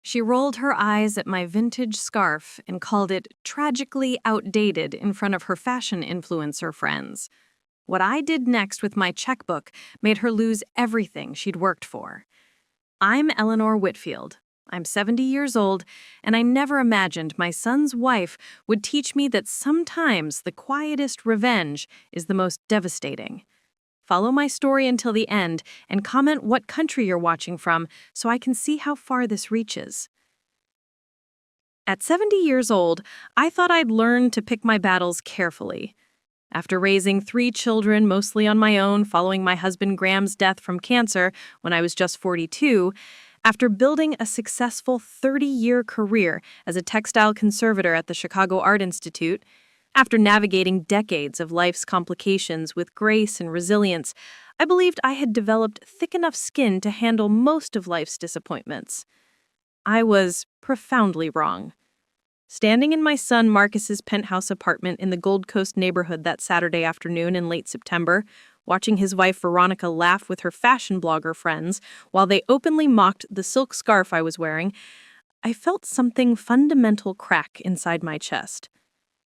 She rolled her eyes at my vintage scarf and called it tragically outdated in front of her fashion influencer friends. What I did next with my checkbook made her lose everything she'd worked for. I'm Eleanor Whitfield. I'm 70 years old, and I never imagined my son's wife would teach me that sometimes the quietest revenge is the most devastating. Follow my story until the end and comment what country you're watching from so I can see how far this reaches. At 70 years old, I thought I'd learn to pick my battles carefully. After raising 3 children mostly on my own following my husband Graham's death from cancer when I was just 42, after building a successful 30-year career as a textile conservator at the Chicago Art Institute, after navigating decades of life's complications with grace and resilience, I believed I had developed thick enough skin to handle most of life's disappointments. I was profoundly wrong. Standing in my son Marcus's penthouse apartment in the Gold Coast neighborhood that Saturday afternoon in late September, watching his wife Veronica laugh with her fashion blogger friends while they openly mocked the silk scarf I was wearing, I felt something fundamental crack inside my chest.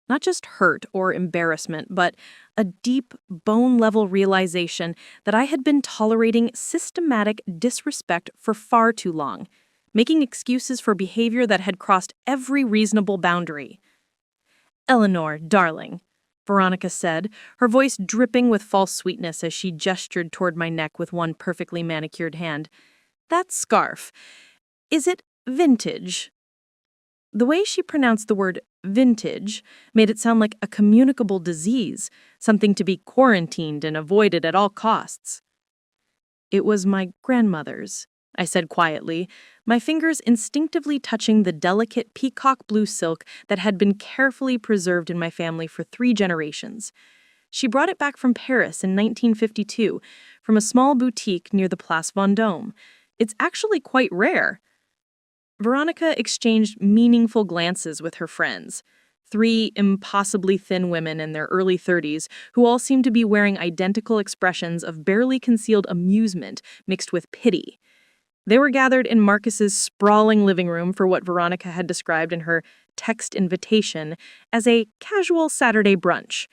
Not just hurt or embarrassment, but a deep, bone-level realization that I had been tolerating systematic disrespect for far too long, making excuses for behavior that had crossed every reasonable boundary. "Eleanor, darling," Veronica said, her voice dripping with false sweetness as she gestured toward my neck with one perfectly manicured hand. "That scarf, is it vintage?" The way she pronounced the word vintage made it sound like a communicable disease, something to be quarantined and avoided at all costs. "It was my grandmother's," I said quietly, my fingers instinctively touching the delicate peacock blue silk that had been carefully preserved in my family for 3 generations. She brought it back from Paris in 1952, from a small boutique near the Place Vendôme. It's actually quite rare. Veronica exchanged meaningful glances with her friends, 3 impossibly thin women in their early 30s who all seemed to be wearing identical expressions of barely concealed amusement mixed with pity. They were gathered in Marcus's sprawling living room for what Veronica had described in her text invitation as a casual Saturday brunch.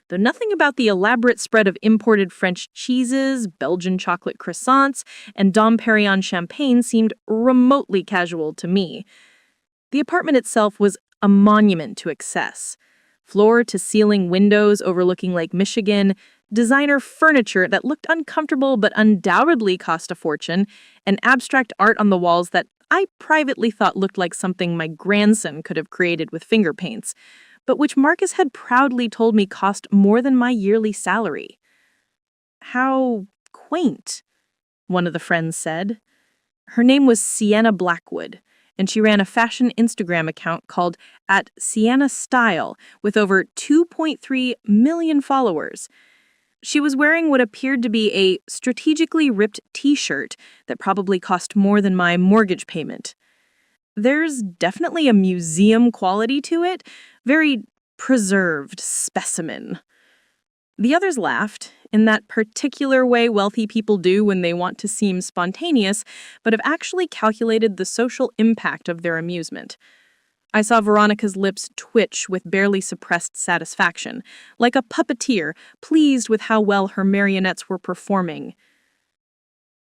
Though nothing about the elaborate spread of imported French cheeses, Belgian chocolate croissants, and Dom Perignon champagne seemed remotely casual to me. The apartment itself was a monument to excess. Floor-to-ceiling windows overlooking Lake Michigan, designer furniture that looked uncomfortable but undoubtedly cost a fortune, and abstract art on the walls that I privately thought looked like something my grandson could have created with finger paints, but which Marcus had proudly told me cost more than my yearly salary. "How quaint," one of the friends said. Her name was Sienna Blackwood, and she ran a fashion Instagram account called @SiennaStyle with over 2.3 million followers. She was wearing what appeared to be a strategically ripped t-shirt that probably cost more than my mortgage payment. There's definitely a museum quality to it, very preserved specimen. The others laughed, in that particular way wealthy people do when they want to seem spontaneous, but have actually calculated the social impact of their amusement. I saw Veronica's lips twitch with barely suppressed satisfaction, like a puppeteer pleased with how well her marionettes were performing.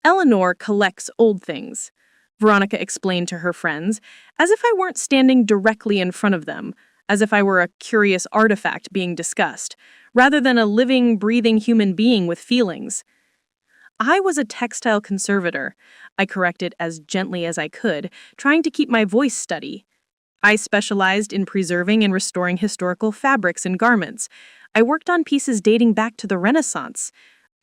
"Eleanor collects old things," Veronica explained to her friends, as if I weren't standing directly in front of them, as if I were a curious artifact being discussed, rather than a living, breathing human being with feelings. "I was a textile conservator," I corrected as gently as I could, trying to keep my voice steady. "I specialized in preserving and restoring historical fabrics and garments. I worked on pieces dating back to the Renaissance.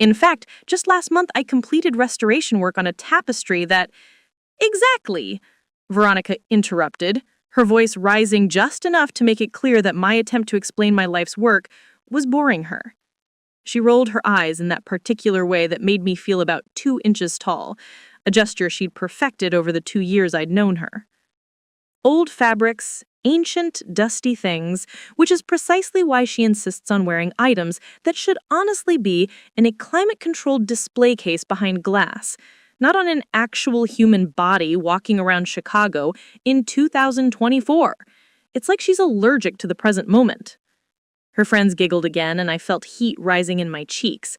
In fact, just last month I completed restoration work on a tapestry that—" "Exactly," Veronica interrupted, her voice rising just enough to make it clear that my attempt to explain my life's work was boring her. She rolled her eyes in that particular way that made me feel about 2 inches tall, a gesture she'd perfected over the 2 years I'd known her. Old fabrics, ancient, dusty things, which is precisely why she insists on wearing items that should honestly be in a climate-controlled display case behind glass, not on an actual human body walking around Chicago in 2024. It's like she's allergic to the present moment. Her friends giggled again, and I felt heat rising in my cheeks.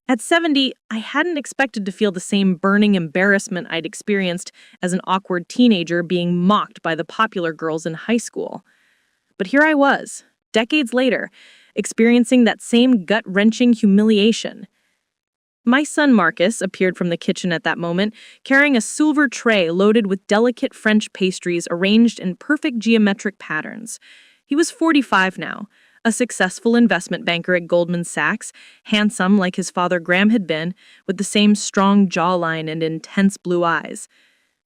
At 70, I hadn't expected to feel the same burning embarrassment I'd experienced as an awkward teenager being mocked by the popular girls in high school. But here I was, decades later, experiencing that same gut-wrenching humiliation. My son Marcus appeared from the kitchen at that moment, carrying a silver tray loaded with delicate French pastries arranged in perfect geometric patterns. He was 45 now, a successful investment banker at Goldman Sachs, handsome like his father Graham had been, with the same strong jawline and intense blue eyes.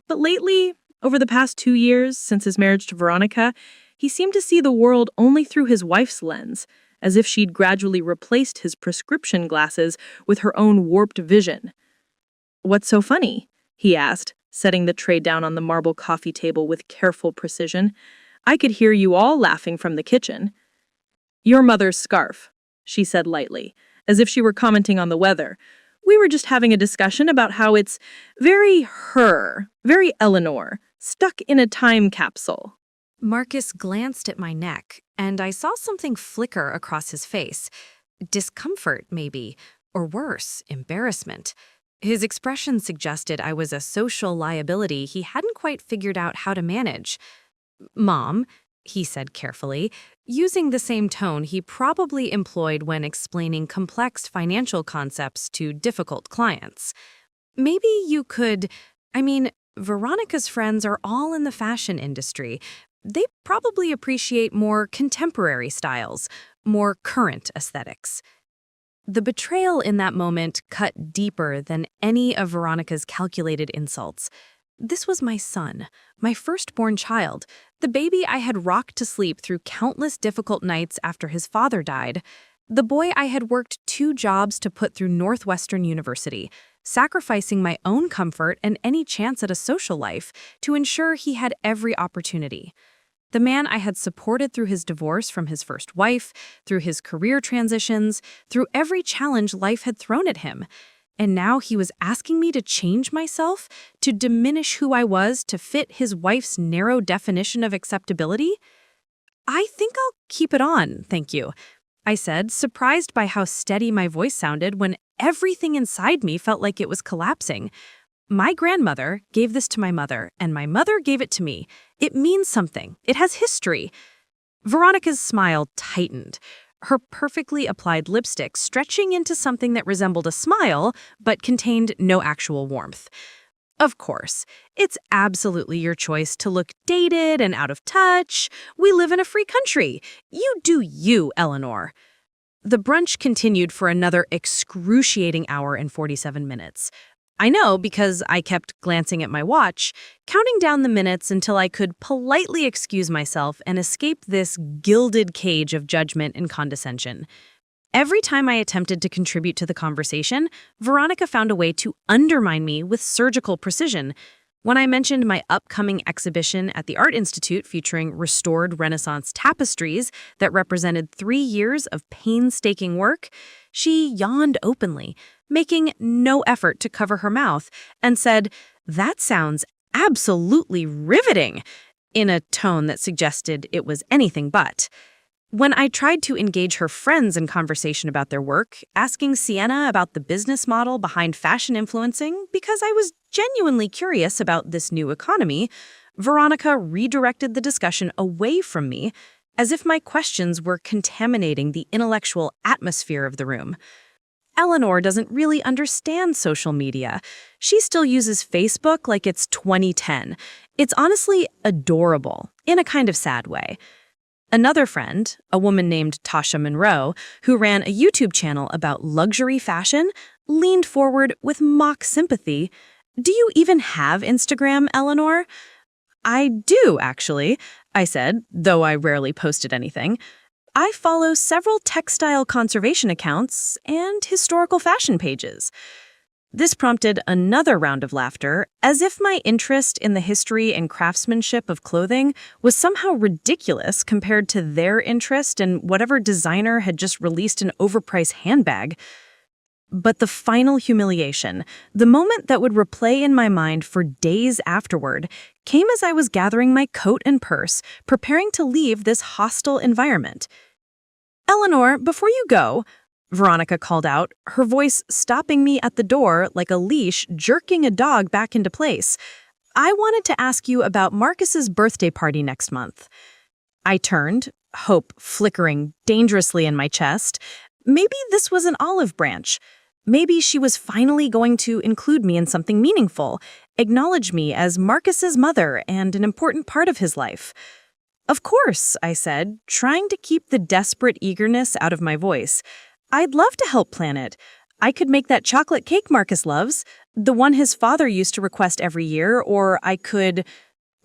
But lately, over the past 2 years since his marriage to Veronica, he seemed to see the world only through his wife's lens, as if she'd gradually replaced his prescription glasses with her own warped vision. "What's so funny?" he asked, setting the tray down on the marble coffee table with careful precision. "I could hear you all laughing from the kitchen." "Your mother's scarf," she said lightly, as if she were commenting on the weather. "We were just having a discussion about how it's very her, very Eleanor, stuck in a time capsule." Marcus glanced at my neck, and I saw something flicker across his face. Discomfort, maybe, or worse, embarrassment. His expression suggested I was a social liability he hadn't quite figured out how to manage. "Mom," he said carefully, using the same tone he probably employed when explaining complex financial concepts to difficult clients. "Maybe you could, Veronica's friends are all in the fashion industry. They probably appreciate more contemporary styles, more current aesthetics." The betrayal in that moment cut deeper than any of Veronica's calculated insults. This was my son, my firstborn child, the baby I had rocked to sleep through countless difficult nights after his father died, the boy I had worked 2 jobs to put through Northwestern University, sacrificing my own comfort and any chance at a social life to ensure he had every opportunity. The man I had supported through his divorce from his first wife, through his career transitions, through every challenge life had thrown at him. And now he was asking me to change myself, to diminish who I was to fit his wife's narrow definition of acceptability? "I think I'll keep it on, thank you," I said, surprised by how steady my voice sounded when everything inside me felt like it was collapsing. "My grandmother gave this to my mother, and my mother gave it to me. It means something. It has history." Veronica's smile tightened, her perfectly applied lipstick stretching into something that resembled a smile but contained no actual warmth. "Of course, it's absolutely your choice to look dated and out of touch. We live in a free country. You do you, Eleanor." The brunch continued for another excruciating hour and 47 minutes. I know because I kept glancing at my watch, counting down the minutes until I could politely excuse myself and escape this gilded cage of judgment and condescension. Every time I attempted to contribute to the conversation, Veronica found a way to undermine me with surgical precision. When I mentioned my upcoming exhibition at the Art Institute featuring restored Renaissance tapestries that represented 3 years of painstaking work, she yawned openly, making no effort to cover her mouth, and said, "That sounds absolutely riveting," in a tone that suggested it was anything but. When I tried to engage her friends in conversation about their work, asking Sienna about the business model behind fashion influencing because I was genuinely curious about this new economy, Veronica redirected the discussion away from me as if my questions were contaminating the intellectual atmosphere of the room. Eleanor doesn't really understand social media. She still uses Facebook like it's 2010. It's honestly adorable, in a kind of sad way. Another friend, a woman named Tasha Monroe, who ran a YouTube channel about luxury fashion, leaned forward with mock sympathy. "Do you even have Instagram, Eleanor?" "I do, actually," I said, though I rarely posted anything. "I follow several textile conservation accounts and historical fashion pages." This prompted another round of laughter, as if my interest in the history and craftsmanship of clothing was somehow ridiculous compared to their interest in whatever designer had just released an overpriced handbag. But the final humiliation, the moment that would replay in my mind for days afterward, came as I was gathering my coat and purse, preparing to leave this hostile environment. "Eleanor, before you go," Veronica called out, her voice stopping me at the door like a leash jerking a dog back into place. "I wanted to ask you about Marcus's birthday party next month." I turned, hope flickering dangerously in my chest. Maybe this was an olive branch. Maybe she was finally going to include me in something meaningful, acknowledge me as Marcus's mother and an important part of his life. "Of course," I said, trying to keep the desperate eagerness out of my voice. "I'd love to help plan it. I could make that chocolate cake Marcus loves, the one his father used to request every year, or I could—"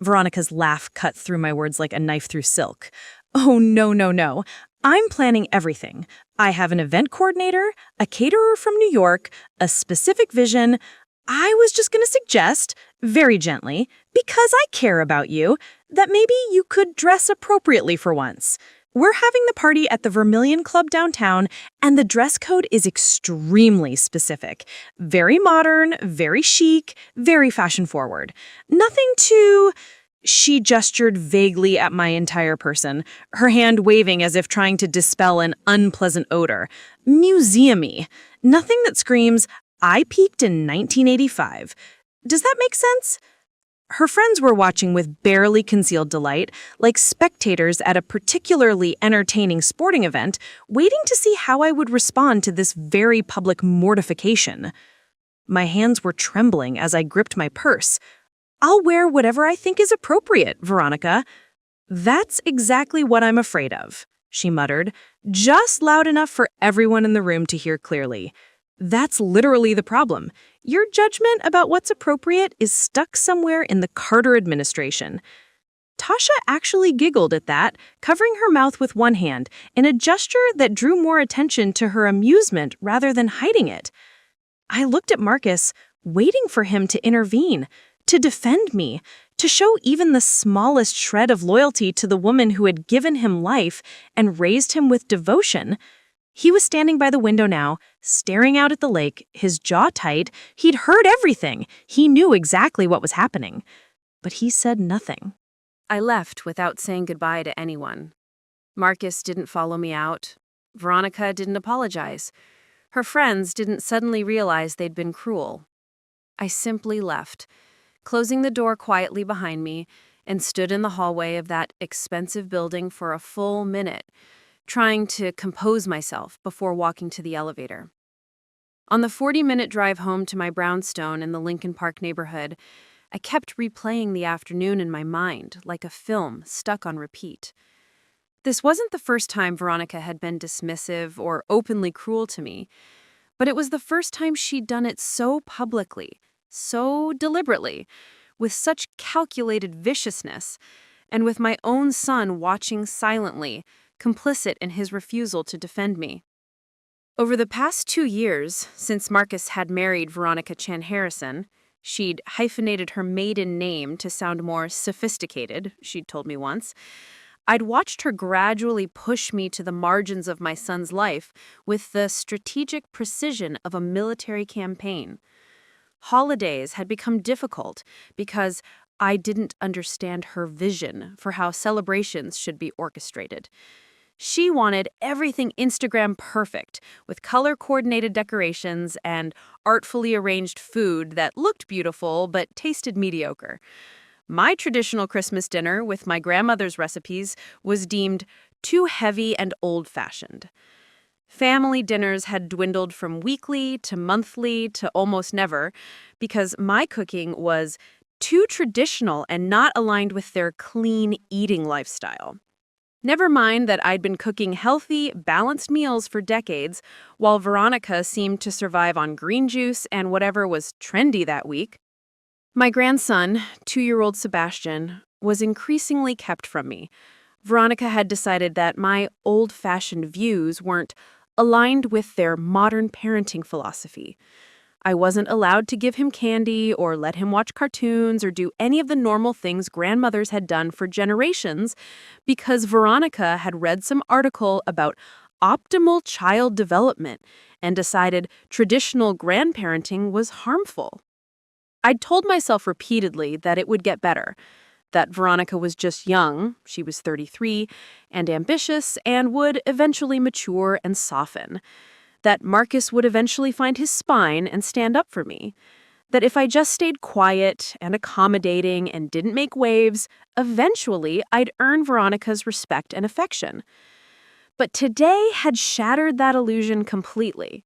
Veronica's laugh cut through my words like a knife through silk. "Oh, no, no, no. I'm planning everything. I have an event coordinator, a caterer from New York, a specific vision. I was just going to suggest, very gently, because I care about you, that maybe you could dress appropriately for once. We're having the party at the Vermilion Club downtown, and the dress code is extremely specific. Very modern, very chic, very fashion-forward. Nothing too—" She gestured vaguely at my entire person, her hand waving as if trying to dispel an unpleasant odor. "Museum-y. Nothing that screams, 'I peaked in 1985. Does that make sense?" Her friends were watching with barely concealed delight, like spectators at a particularly entertaining sporting event, waiting to see how I would respond to this very public mortification. My hands were trembling as I gripped my purse. "I'll wear whatever I think is appropriate, Veronica." "That's exactly what I'm afraid of," she muttered, just loud enough for everyone in the room to hear clearly. "That's literally the problem. Your judgment about what's appropriate is stuck somewhere in the Carter administration." Tasha actually giggled at that, covering her mouth with one hand, in a gesture that drew more attention to her amusement rather than hiding it. I looked at Marcus, waiting for him to intervene, to defend me, to show even the smallest shred of loyalty to the woman who had given him life and raised him with devotion. He was standing by the window now, staring out at the lake, his jaw tight. He'd heard everything. He knew exactly what was happening. But he said nothing. I left without saying goodbye to anyone. Marcus didn't follow me out. Veronica didn't apologize. Her friends didn't suddenly realize they'd been cruel. I simply left, closing the door quietly behind me, and stood in the hallway of that expensive building for a full minute, trying to compose myself before walking to the elevator. On the 40-minute drive home to my brownstone in the Lincoln Park neighborhood, I kept replaying the afternoon in my mind like a film stuck on repeat. This wasn't the first time Veronica had been dismissive or openly cruel to me, but it was the first time she'd done it so publicly, so deliberately, with such calculated viciousness, and with my own son watching silently, complicit in his refusal to defend me. Over the past 2 years, since Marcus had married Veronica Chan Harrison, she'd hyphenated her maiden name to sound more sophisticated, she'd told me once, I'd watched her gradually push me to the margins of my son's life with the strategic precision of a military campaign. Holidays had become difficult because I didn't understand her vision for how celebrations should be orchestrated. She wanted everything Instagram perfect, with color-coordinated decorations and artfully arranged food that looked beautiful but tasted mediocre. My traditional Christmas dinner with my grandmother's recipes was deemed too heavy and old-fashioned. Family dinners had dwindled from weekly to monthly to almost never because my cooking was too traditional and not aligned with their clean eating lifestyle. Never mind that I'd been cooking healthy, balanced meals for decades, while Veronica seemed to survive on green juice and whatever was trendy that week. My grandson, 2-year-old Sebastian, was increasingly kept from me. Veronica had decided that my old-fashioned views weren't aligned with their modern parenting philosophy. I wasn't allowed to give him candy or let him watch cartoons or do any of the normal things grandmothers had done for generations because Veronica had read some article about optimal child development and decided traditional grandparenting was harmful. I'd told myself repeatedly that it would get better, that Veronica was just young, she was 33, and ambitious, and would eventually mature and soften, that Marcus would eventually find his spine and stand up for me, that if I just stayed quiet and accommodating and didn't make waves, eventually I'd earn Veronica's respect and affection. But today had shattered that illusion completely.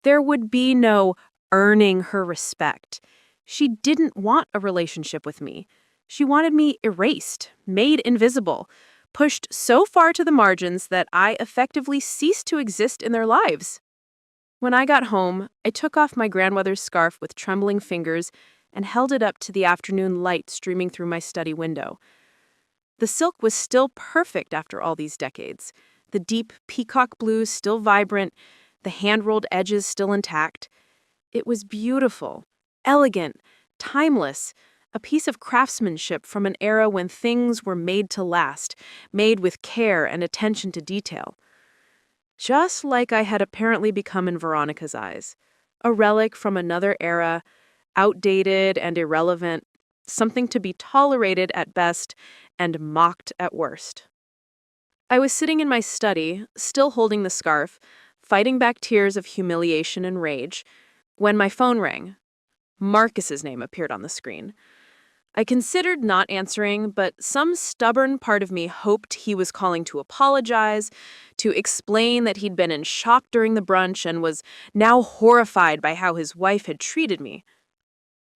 There would be no earning her respect. She didn't want a relationship with me. She wanted me erased, made invisible, pushed so far to the margins that I effectively ceased to exist in their lives. When I got home, I took off my grandmother's scarf with trembling fingers and held it up to the afternoon light streaming through my study window. The silk was still perfect after all these decades. The deep peacock blue still vibrant, the hand-rolled edges still intact. It was beautiful, elegant, timeless, a piece of craftsmanship from an era when things were made to last, made with care and attention to detail. Just like I had apparently become in Veronica's eyes, a relic from another era, outdated and irrelevant, something to be tolerated at best and mocked at worst. I was sitting in my study, still holding the scarf, fighting back tears of humiliation and rage, when my phone rang. Marcus's name appeared on the screen. I considered not answering, but some stubborn part of me hoped he was calling to apologize, to explain that he'd been in shock during the brunch and was now horrified by how his wife had treated me.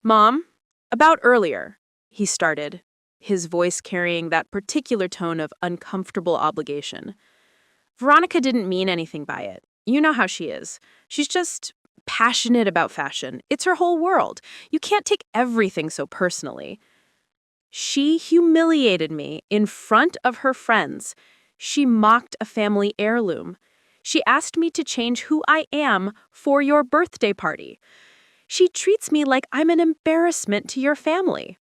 "Mom, about earlier," he started, his voice carrying that particular tone of uncomfortable obligation. "Veronica didn't mean anything by it. You know how she is. She's just passionate about fashion. It's her whole world. You can't take everything so personally. She humiliated me in front of her friends. She mocked a family heirloom. She asked me to change who I am for your birthday party. She treats me like I'm an embarrassment to your family."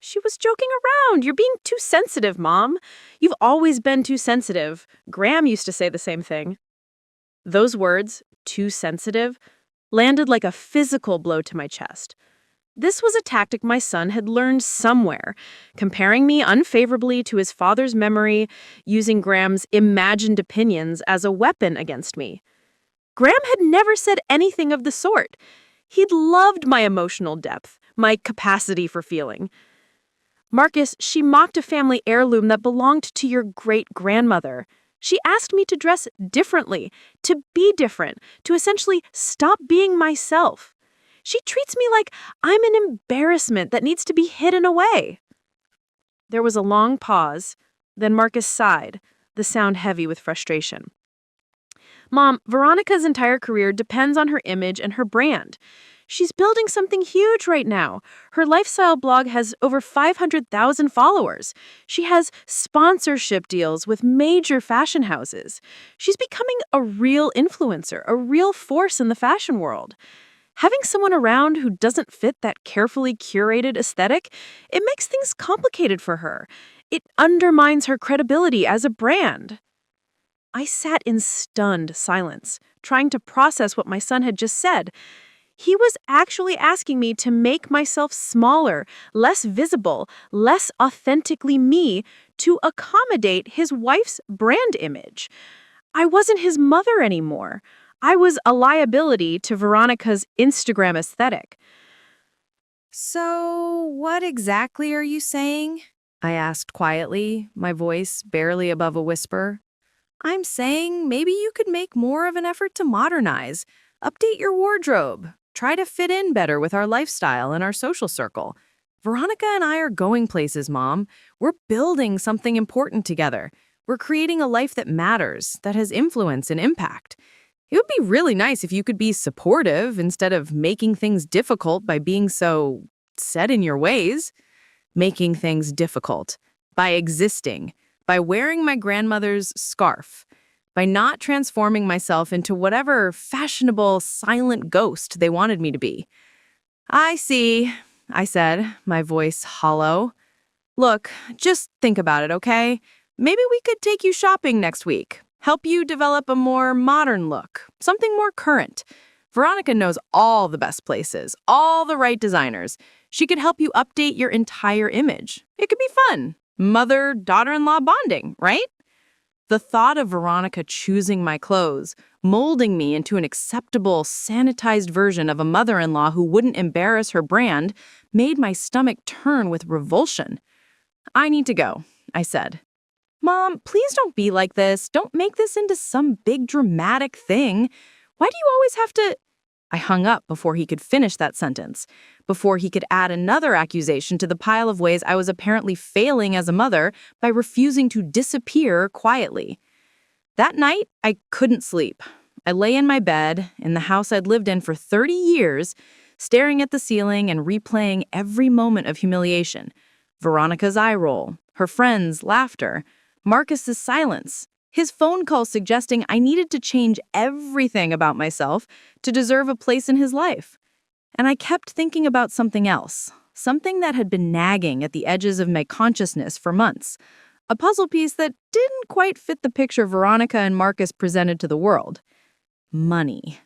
She was joking around. "You're being too sensitive, Mom. You've always been too sensitive. Graham used to say the same thing." Those words, "too sensitive," landed like a physical blow to my chest. This was a tactic my son had learned somewhere, comparing me unfavorably to his father's memory, using Graham's imagined opinions as a weapon against me. Graham had never said anything of the sort. He'd loved my emotional depth, my capacity for feeling. "Marcus, she mocked a family heirloom that belonged to your great-grandmother. She asked me to dress differently, to be different, to essentially stop being myself. She treats me like I'm an embarrassment that needs to be hidden away." There was a long pause, then Marcus sighed, the sound heavy with frustration. "Mom, Veronica's entire career depends on her image and her brand. She's building something huge right now. Her lifestyle blog has over 500,000 followers. She has sponsorship deals with major fashion houses. She's becoming a real influencer, a real force in the fashion world. Having someone around who doesn't fit that carefully curated aesthetic, it makes things complicated for her. It undermines her credibility as a brand." I sat in stunned silence, trying to process what my son had just said. He was actually asking me to make myself smaller, less visible, less authentically me to accommodate his wife's brand image. I wasn't his mother anymore. I was a liability to Veronica's Instagram aesthetic. So, what exactly are you saying? I asked quietly, my voice barely above a whisper. I'm saying maybe you could make more of an effort to modernize, update your wardrobe, try to fit in better with our lifestyle and our social circle. Veronica and I are going places, Mom. We're building something important together. We're creating a life that matters, that has influence and impact. It would be really nice if you could be supportive instead of making things difficult by being so set in your ways. Making things difficult by existing, by wearing my grandmother's scarf, by not transforming myself into whatever fashionable silent ghost they wanted me to be. I see, I said, my voice hollow. Look, just think about it, okay? Maybe we could take you shopping next week. help you develop a more modern look, something more current. Veronica knows all the best places, all the right designers. She could help you update your entire image. It could be fun. Mother-daughter-in-law bonding, right? The thought of Veronica choosing my clothes, molding me into an acceptable, sanitized version of a mother-in-law who wouldn't embarrass her brand, made my stomach turn with revulsion. "I need to go," I said. "Mom, please don't be like this. Don't make this into some big dramatic thing. Why do you always have to—" I hung up before he could finish that sentence, before he could add another accusation to the pile of ways I was apparently failing as a mother by refusing to disappear quietly. That night, I couldn't sleep. I lay in my bed, in the house I'd lived in for 30 years, staring at the ceiling and replaying every moment of humiliation. Veronica's eye roll, her friends' laughter, Marcus's silence, his phone call suggesting I needed to change everything about myself to deserve a place in his life. And I kept thinking about something else, something that had been nagging at the edges of my consciousness for months, a puzzle piece that didn't quite fit the picture Veronica and Marcus presented to the world. Money.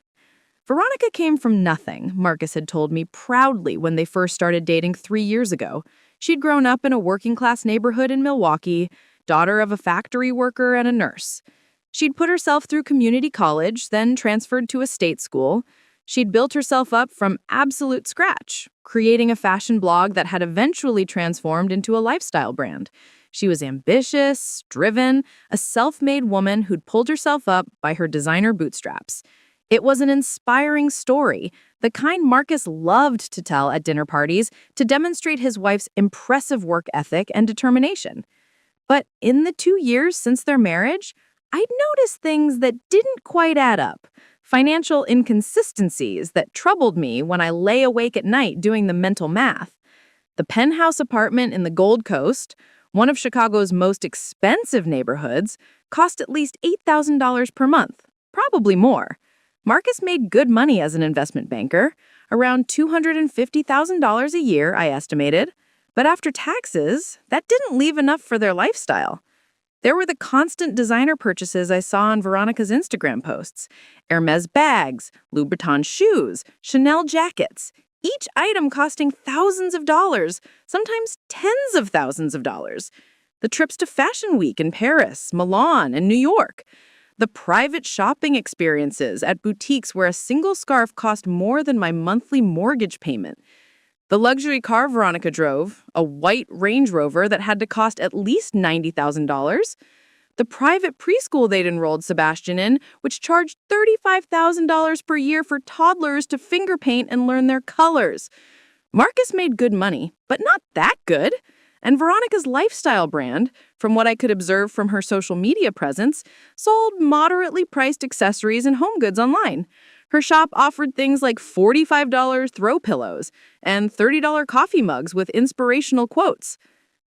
Veronica came from nothing, Marcus had told me proudly when they first started dating 3 years ago. She'd grown up in a working-class neighborhood in Milwaukee, daughter of a factory worker and a nurse. She'd put herself through community college, then transferred to a state school. She'd built herself up from absolute scratch, creating a fashion blog that had eventually transformed into a lifestyle brand. She was ambitious, driven, a self-made woman who'd pulled herself up by her designer bootstraps. It was an inspiring story, the kind Marcus loved to tell at dinner parties to demonstrate his wife's impressive work ethic and determination. But in the 2 years since their marriage, I'd noticed things that didn't quite add up. Financial inconsistencies that troubled me when I lay awake at night doing the mental math. The penthouse apartment in the Gold Coast, one of Chicago's most expensive neighborhoods, cost at least $8,000 per month, probably more. Marcus made good money as an investment banker, around $250,000 a year, I estimated. But after taxes, that didn't leave enough for their lifestyle. There were the constant designer purchases I saw on Veronica's Instagram posts. Hermes bags, Louboutin shoes, Chanel jackets, each item costing thousands of dollars, sometimes tens of thousands of dollars. The trips to Fashion Week in Paris, Milan, and New York. The private shopping experiences at boutiques where a single scarf cost more than my monthly mortgage payment. The luxury car Veronica drove, a white Range Rover that had to cost at least $90,000. The private preschool they'd enrolled Sebastian in, which charged $35,000 per year for toddlers to finger paint and learn their colors. Marcus made good money, but not that good. And Veronica's lifestyle brand, from what I could observe from her social media presence, sold moderately priced accessories and home goods online. Her shop offered things like $45 throw pillows and $30 coffee mugs with inspirational quotes.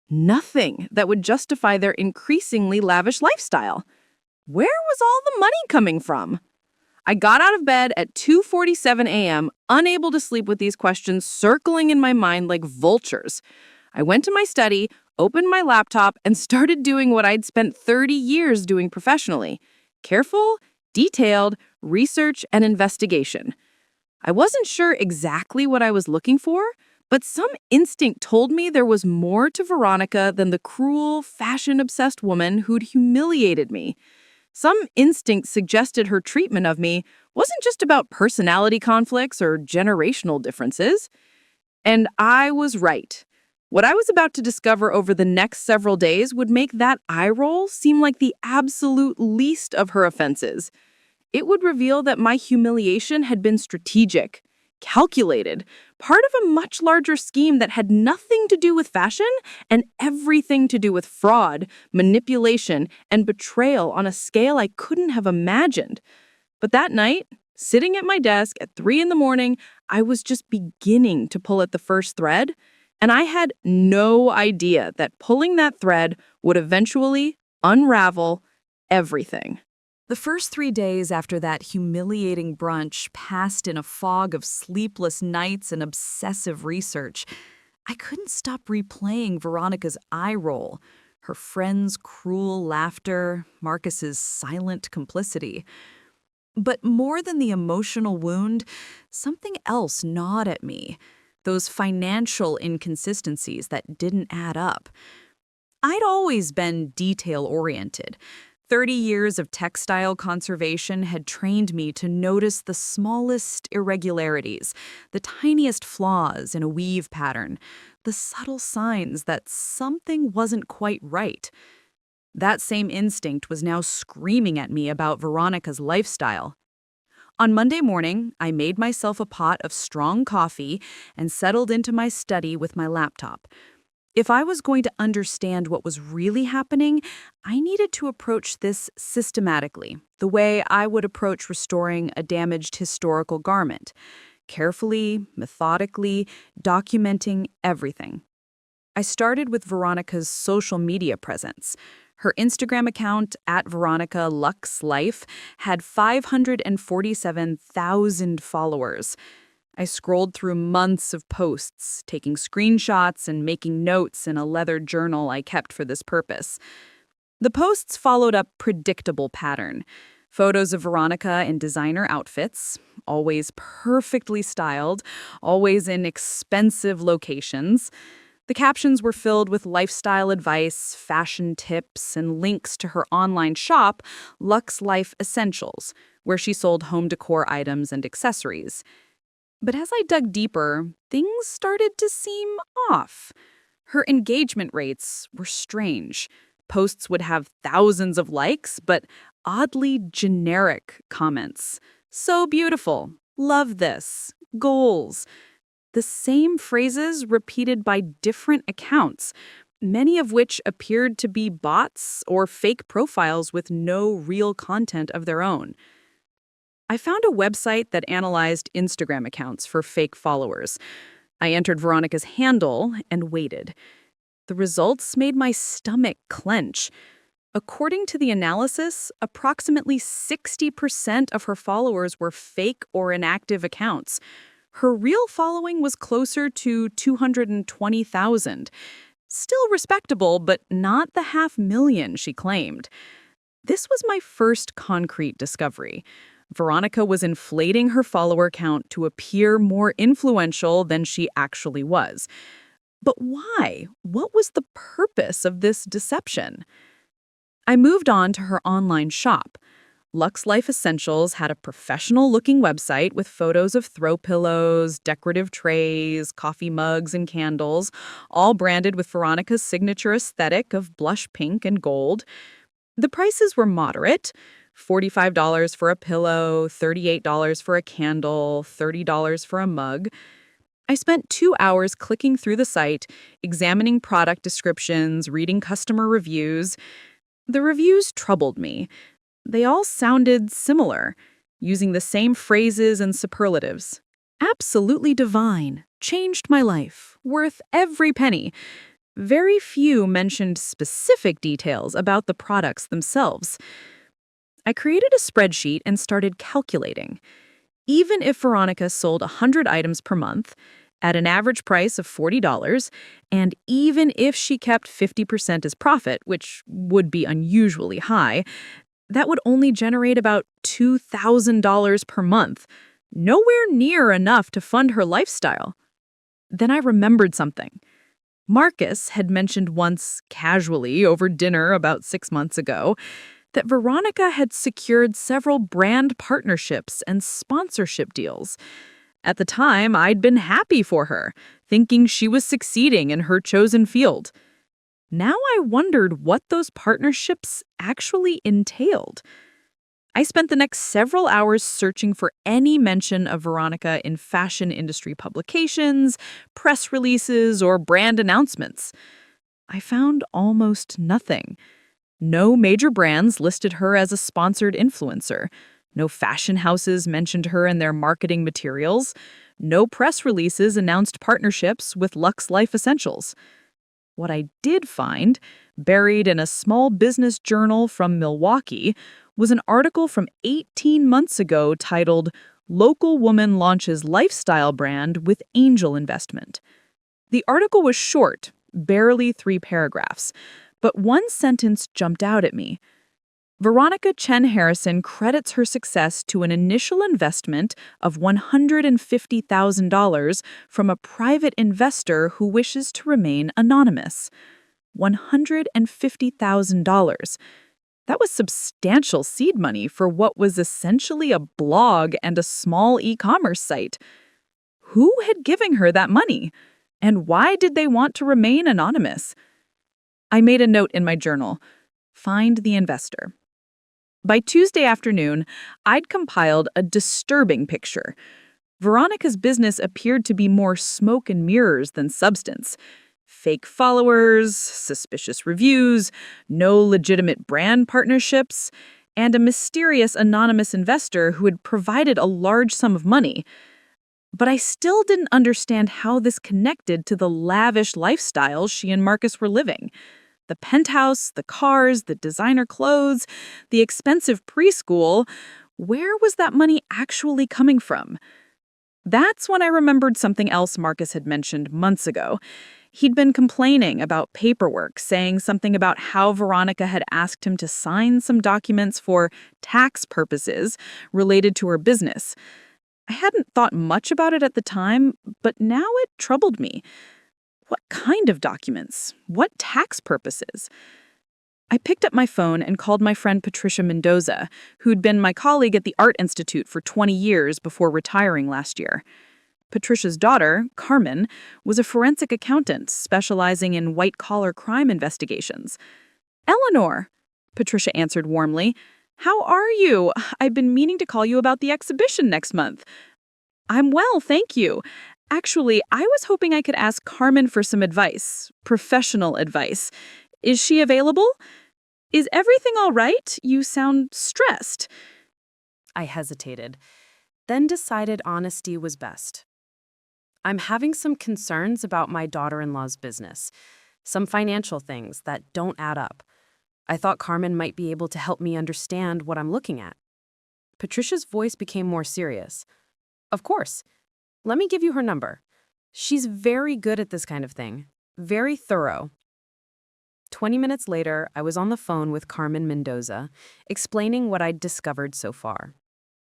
Nothing that would justify their increasingly lavish lifestyle. Where was all the money coming from? I got out of bed at 2:47 a.m., unable to sleep with these questions circling in my mind like vultures. I went to my study, opened my laptop, and started doing what I'd spent 30 years doing professionally. Careful, detailed research and investigation. I wasn't sure exactly what I was looking for, but some instinct told me there was more to Veronica than the cruel, fashion-obsessed woman who'd humiliated me. Some instinct suggested her treatment of me wasn't just about personality conflicts or generational differences. And I was right. What I was about to discover over the next several days would make that eye roll seem like the absolute least of her offenses. It would reveal that my humiliation had been strategic, calculated, part of a much larger scheme that had nothing to do with fashion and everything to do with fraud, manipulation, and betrayal on a scale I couldn't have imagined. But that night, sitting at my desk at 3 a.m, I was just beginning to pull at the first thread, and I had no idea that pulling that thread would eventually unravel everything. The first 3 days after that humiliating brunch passed in a fog of sleepless nights and obsessive research. I couldn't stop replaying Veronica's eye roll, her friends' cruel laughter, Marcus's silent complicity. But more than the emotional wound, something else gnawed at me. Those financial inconsistencies that didn't add up. I'd always been detail-oriented. 30 years of textile conservation had trained me to notice the smallest irregularities, the tiniest flaws in a weave pattern, the subtle signs that something wasn't quite right. That same instinct was now screaming at me about Veronica's lifestyle. On Monday morning, I made myself a pot of strong coffee and settled into my study with my laptop. If I was going to understand what was really happening, I needed to approach this systematically, the way I would approach restoring a damaged historical garment, carefully, methodically, documenting everything. I started with Veronica's social media presence. Her Instagram account, @VeronicaLuxLife, had 547,000 followers. I scrolled through months of posts, taking screenshots and making notes in a leather journal I kept for this purpose. The posts followed a predictable pattern. Photos of Veronica in designer outfits, always perfectly styled, always in expensive locations. The captions were filled with lifestyle advice, fashion tips, and links to her online shop, Lux Life Essentials, where she sold home decor items and accessories. But as I dug deeper, things started to seem off. Her engagement rates were strange. Posts would have thousands of likes, but oddly generic comments. So beautiful. Love this. Goals. The same phrases repeated by different accounts, many of which appeared to be bots or fake profiles with no real content of their own. I found a website that analyzed Instagram accounts for fake followers. I entered Veronica's handle and waited. The results made my stomach clench. According to the analysis, approximately 60% of her followers were fake or inactive accounts. Her real following was closer to 220,000. Still respectable, but not the 500,000 she claimed. This was my first concrete discovery. Veronica was inflating her follower count to appear more influential than she actually was. But why? What was the purpose of this deception? I moved on to her online shop. Lux Life Essentials had a professional-looking website with photos of throw pillows, decorative trays, coffee mugs, and candles, all branded with Veronica's signature aesthetic of blush pink and gold. The prices were moderate. $45 for a pillow, $38 for a candle, $30 for a mug. I spent 2 hours clicking through the site, examining product descriptions, reading customer reviews. The reviews troubled me. They all sounded similar, using the same phrases and superlatives. Absolutely divine, changed my life, worth every penny. Very few mentioned specific details about the products themselves. I created a spreadsheet and started calculating. Even if Veronica sold 100 items per month, at an average price of $40, and even if she kept 50% as profit, which would be unusually high, that would only generate about $2,000 per month, nowhere near enough to fund her lifestyle. Then I remembered something. Marcus had mentioned once, casually, over dinner about 6 months ago, that Veronica had secured several brand partnerships and sponsorship deals. At the time, I'd been happy for her, thinking she was succeeding in her chosen field. Now I wondered what those partnerships actually entailed. I spent the next several hours searching for any mention of Veronica in fashion industry publications, press releases, or brand announcements. I found almost nothing. No major brands listed her as a sponsored influencer. No fashion houses mentioned her in their marketing materials. No press releases announced partnerships with Lux Life Essentials. What I did find, buried in a small business journal from Milwaukee, was an article from 18 months ago titled, "Local Woman Launches Lifestyle Brand with Angel Investment." The article was short, barely 3 paragraphs, But one sentence jumped out at me. Veronica Chen Harrison credits her success to an initial investment of $150,000 from a private investor who wishes to remain anonymous. $150,000. That was substantial seed money for what was essentially a blog and a small e-commerce site. Who had given her that money? And why did they want to remain anonymous? I made a note in my journal. Find the investor. By Tuesday afternoon, I'd compiled a disturbing picture. Veronica's business appeared to be more smoke and mirrors than substance. Fake followers, suspicious reviews, no legitimate brand partnerships, and a mysterious anonymous investor who had provided a large sum of money. But I still didn't understand how this connected to the lavish lifestyle she and Marcus were living. The penthouse, the cars, the designer clothes, the expensive preschool. Where was that money actually coming from? That's when I remembered something else Marcus had mentioned months ago. He'd been complaining about paperwork, saying something about how Veronica had asked him to sign some documents for tax purposes related to her business. I hadn't thought much about it at the time, but now it troubled me. What kind of documents? What tax purposes? I picked up my phone and called my friend Patricia Mendoza, who'd been my colleague at the Art Institute for 20 years before retiring last year. Patricia's daughter, Carmen, was a forensic accountant specializing in white-collar crime investigations. "Eleanor," Patricia answered warmly, "how are you? I've been meaning to call you about the exhibition next month." "I'm well, thank you. Actually, I was hoping I could ask Carmen for some advice, professional advice. Is she available? Is everything all right? You sound stressed." I hesitated, then decided honesty was best. I'm having some concerns about my daughter-in-law's business, some financial things that don't add up. I thought Carmen might be able to help me understand what I'm looking at. Patricia's voice became more serious. "Of course. Let me give you her number. She's very good at this kind of thing, very thorough." 20 minutes later, I was on the phone with Carmen Mendoza, explaining what I'd discovered so far.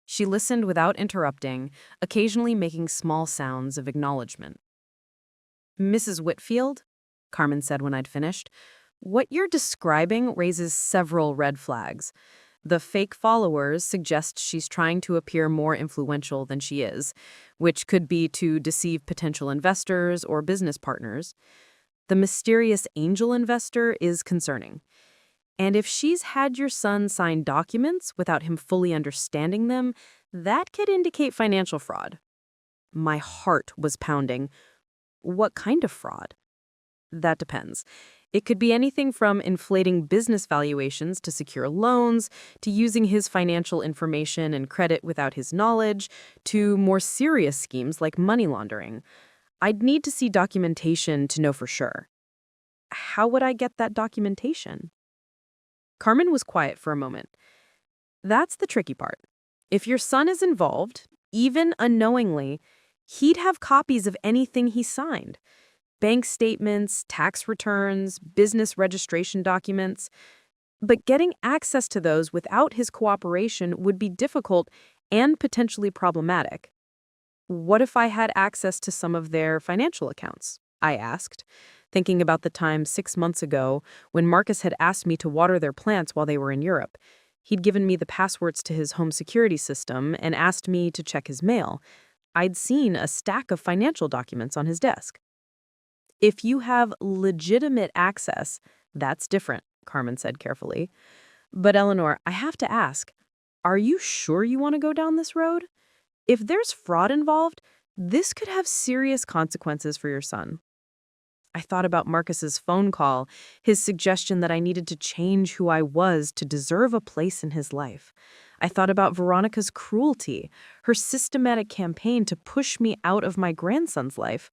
She listened without interrupting, occasionally making small sounds of acknowledgement. "Mrs. Whitfield," Carmen said when I'd finished, "what you're describing raises several red flags. The fake followers suggest she's trying to appear more influential than she is, which could be to deceive potential investors or business partners. The mysterious angel investor is concerning. And if she's had your son sign documents without him fully understanding them, that could indicate financial fraud." My heart was pounding. What kind of fraud? That depends. It could be anything from inflating business valuations to secure loans, to using his financial information and credit without his knowledge, to more serious schemes like money laundering. I'd need to see documentation to know for sure. How would I get that documentation? Carmen was quiet for a moment. "That's the tricky part. If your son is involved, even unknowingly, he'd have copies of anything he signed. Bank statements, tax returns, business registration documents. But getting access to those without his cooperation would be difficult and potentially problematic." "What if I had access to some of their financial accounts?" I asked, thinking about the time 6 months ago when Marcus had asked me to water their plants while they were in Europe. He'd given me the passwords to his home security system and asked me to check his mail. I'd seen a stack of financial documents on his desk. "If you have legitimate access, that's different," Carmen said carefully. "But Eleanor, I have to ask, are you sure you want to go down this road? If there's fraud involved, this could have serious consequences for your son." I thought about Marcus's phone call, his suggestion that I needed to change who I was to deserve a place in his life. I thought about Veronica's cruelty, her systematic campaign to push me out of my grandson's life.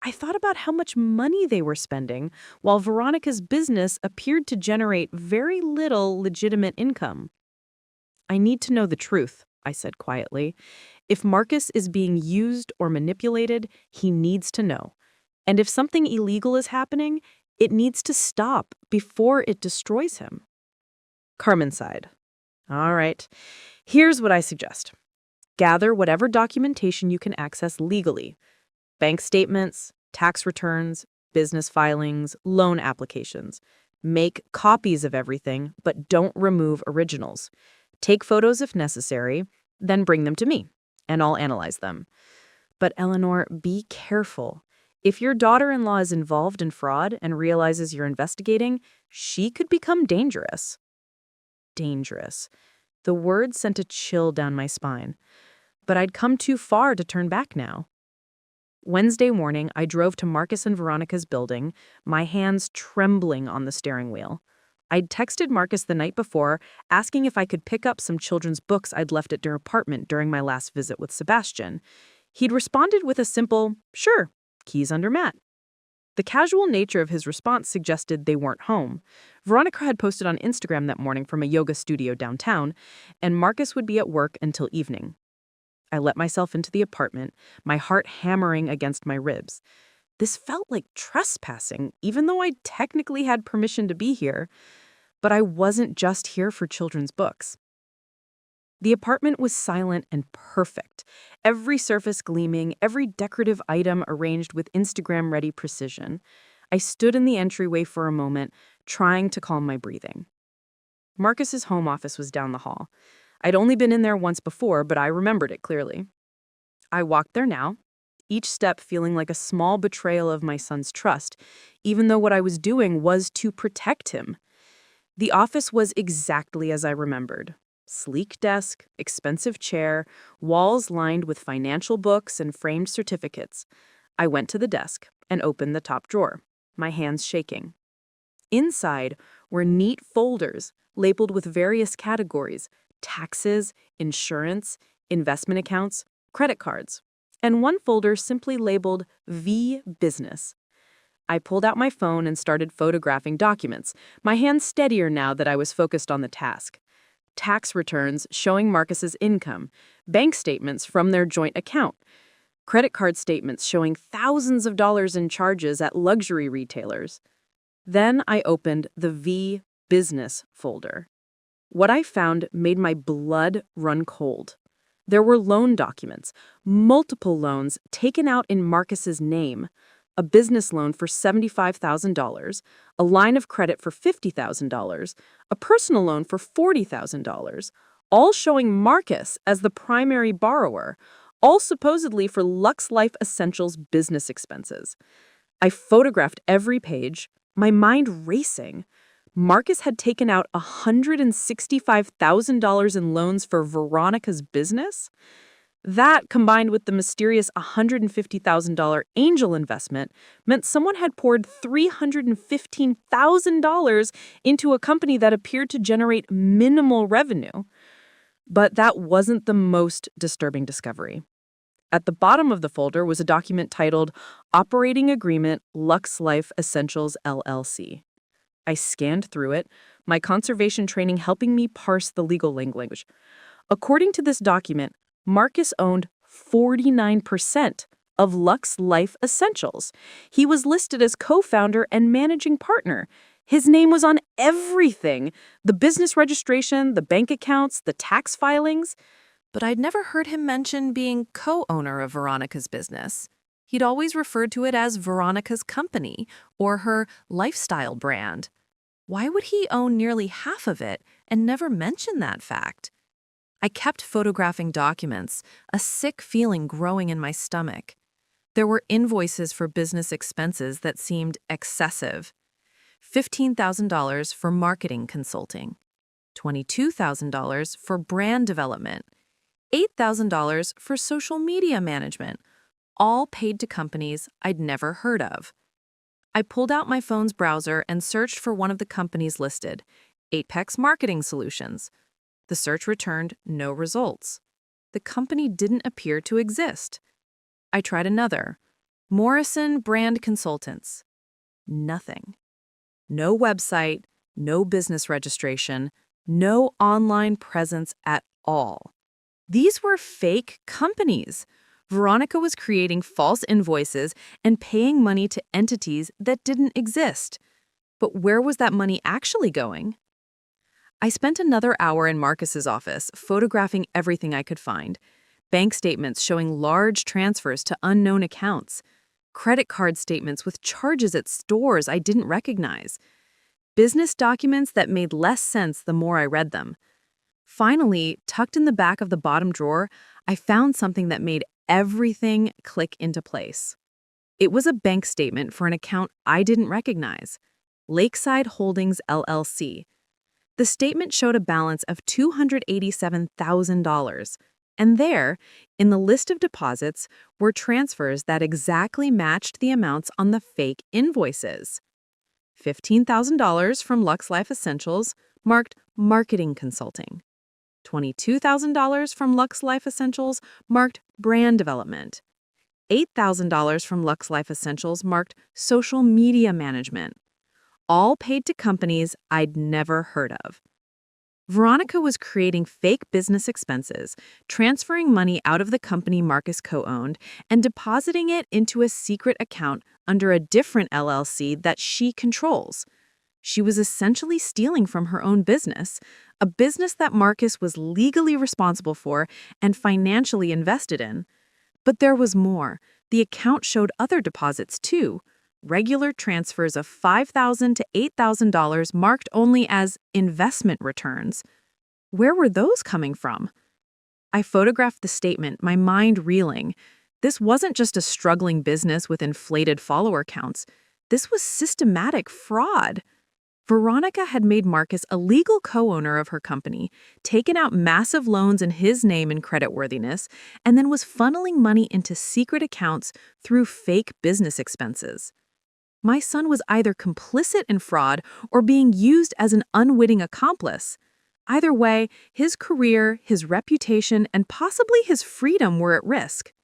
I thought about how much money they were spending, while Veronica's business appeared to generate very little legitimate income. "I need to know the truth," I said quietly. "If Marcus is being used or manipulated, he needs to know. And if something illegal is happening, It needs to stop before it destroys him. Carmen sighed. All right, here's what I suggest. Gather whatever documentation you can access legally. Bank statements, tax returns, business filings, loan applications. Make copies of everything, but don't remove originals. Take photos if necessary, then bring them to me, and I'll analyze them. But Eleanor, be careful. If your daughter-in-law is involved in fraud and realizes you're investigating, she could become dangerous. Dangerous. The word sent a chill down my spine. But I'd come too far to turn back now. Wednesday morning, I drove to Marcus and Veronica's building, my hands trembling on the steering wheel. I'd texted Marcus the night before, asking if I could pick up some children's books I'd left at their apartment during my last visit with Sebastian. He'd responded with a simple, "Sure, keys under mat." The casual nature of his response suggested they weren't home. Veronica had posted on Instagram that morning from a yoga studio downtown, and Marcus would be at work until evening. I let myself into the apartment, my heart hammering against my ribs. This felt like trespassing, even though I technically had permission to be here. But I wasn't just here for children's books. The apartment was silent and perfect, every surface gleaming, every decorative item arranged with Instagram-ready precision. I stood in the entryway for a moment, trying to calm my breathing. Marcus's home office was down the hall. I'd only been in there once before, but I remembered it clearly. I walked there now, each step feeling like a small betrayal of my son's trust, even though what I was doing was to protect him. The office was exactly as I remembered. Sleek desk, expensive chair, walls lined with financial books and framed certificates. I went to the desk and opened the top drawer, my hands shaking. Inside were neat folders labeled with various categories: taxes, insurance, investment accounts, credit cards, and one folder simply labeled V Business. I pulled out my phone and started photographing documents, my hands steadier now that I was focused on the task. Tax returns showing Marcus's income, bank statements from their joint account, credit card statements showing thousands of dollars in charges at luxury retailers. Then I opened the V Business folder. What I found made my blood run cold. There were loan documents, multiple loans taken out in Marcus's name, a business loan for $75,000, a line of credit for $50,000, a personal loan for $40,000, all showing Marcus as the primary borrower, all supposedly for Lux Life Essentials business expenses. I photographed every page, my mind racing. Marcus had taken out $165,000 in loans for Veronica's business? That, combined with the mysterious $150,000 angel investment, meant someone had poured $315,000 into a company that appeared to generate minimal revenue. But that wasn't the most disturbing discovery. At the bottom of the folder was a document titled Operating Agreement Lux Life Essentials LLC. I scanned through it, my conservation training helping me parse the legal language. According to this document, Marcus owned 49% of Lux Life Essentials. He was listed as co-founder and managing partner. His name was on everything: the business registration, the bank accounts, the tax filings. But I'd never heard him mention being co-owner of Veronica's business. He'd always referred to it as Veronica's company or her lifestyle brand. Why would he own nearly half of it and never mention that fact? I kept photographing documents, a sick feeling growing in my stomach. There were invoices for business expenses that seemed excessive. $15,000 for marketing consulting, $22,000 for brand development, $8,000 for social media management, all paid to companies I'd never heard of. I pulled out my phone's browser and searched for one of the companies listed, Apex Marketing Solutions. The search returned no results. The company didn't appear to exist. I tried another, Morrison Brand Consultants. Nothing. No website, no business registration, no online presence at all. These were fake companies. Veronica was creating false invoices and paying money to entities that didn't exist. But where was that money actually going? I spent another hour in Marcus's office, photographing everything I could find. Bank statements showing large transfers to unknown accounts. Credit card statements with charges at stores I didn't recognize. Business documents that made less sense the more I read them. Finally, tucked in the back of the bottom drawer, I found something that made everything click into place. It was a bank statement for an account I didn't recognize. Lakeside Holdings, LLC. The statement showed a balance of $287,000. And there, in the list of deposits, were transfers that exactly matched the amounts on the fake invoices. $15,000 from Lux Life Essentials, marked Marketing Consulting. $22,000 from Lux Life Essentials, marked Brand Development. $8,000 from Lux Life Essentials, marked Social Media Management. All paid to companies I'd never heard of. Veronica was creating fake business expenses, transferring money out of the company Marcus co-owned, and depositing it into a secret account under a different LLC that she controls. She was essentially stealing from her own business, a business that Marcus was legally responsible for and financially invested in. But there was more. The account showed other deposits, too. Regular transfers of $5,000 to $8,000 marked only as investment returns. Where were those coming from? I photographed the statement, my mind reeling. This wasn't just a struggling business with inflated follower counts. This was systematic fraud. Veronica had made Marcus a legal co-owner of her company, taken out massive loans in his name and creditworthiness, and then was funneling money into secret accounts through fake business expenses. My son was either complicit in fraud or being used as an unwitting accomplice. Either way, his career, his reputation, and possibly his freedom were at risk.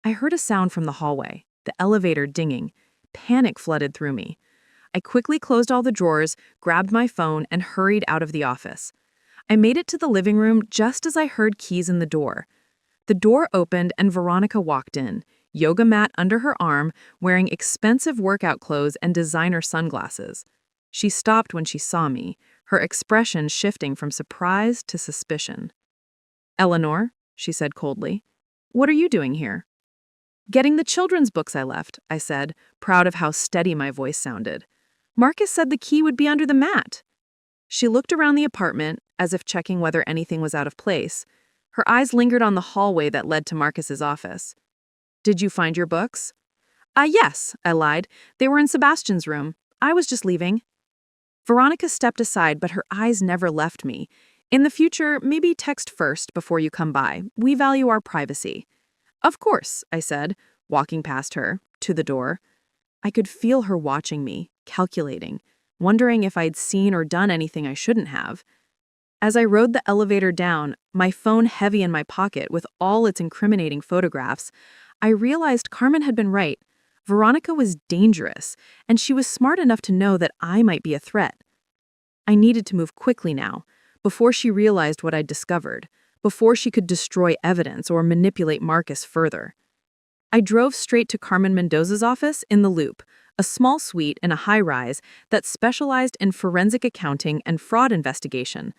I heard a sound from the hallway, the elevator dinging. Panic flooded through me. I quickly closed all the drawers, grabbed my phone, and hurried out of the office. I made it to the living room just as I heard keys in the door. The door opened and Veronica walked in, yoga mat under her arm, wearing expensive workout clothes and designer sunglasses. She stopped when she saw me, her expression shifting from surprise to suspicion. "Eleanor," she said coldly, "what are you doing here?" "Getting the children's books I left," I said, proud of how steady my voice sounded. "Marcus said the key would be under the mat." She looked around the apartment, as if checking whether anything was out of place. Her eyes lingered on the hallway that led to Marcus's office. "Did you find your books?" Yes," I lied. "They were in Sebastian's room. I was just leaving." Veronica stepped aside, but her eyes never left me. "In the future, maybe text first before you come by. We value our privacy." "Of course," I said, walking past her, to the door. I could feel her watching me, calculating, wondering if I'd seen or done anything I shouldn't have. As I rode the elevator down, my phone heavy in my pocket with all its incriminating photographs, I realized Carmen had been right. Veronica was dangerous, and she was smart enough to know that I might be a threat. I needed to move quickly now, before she realized what I'd discovered, before she could destroy evidence or manipulate Marcus further. I drove straight to Carmen Mendoza's office in the Loop, a small suite in a high-rise that specialized in forensic accounting and fraud investigation.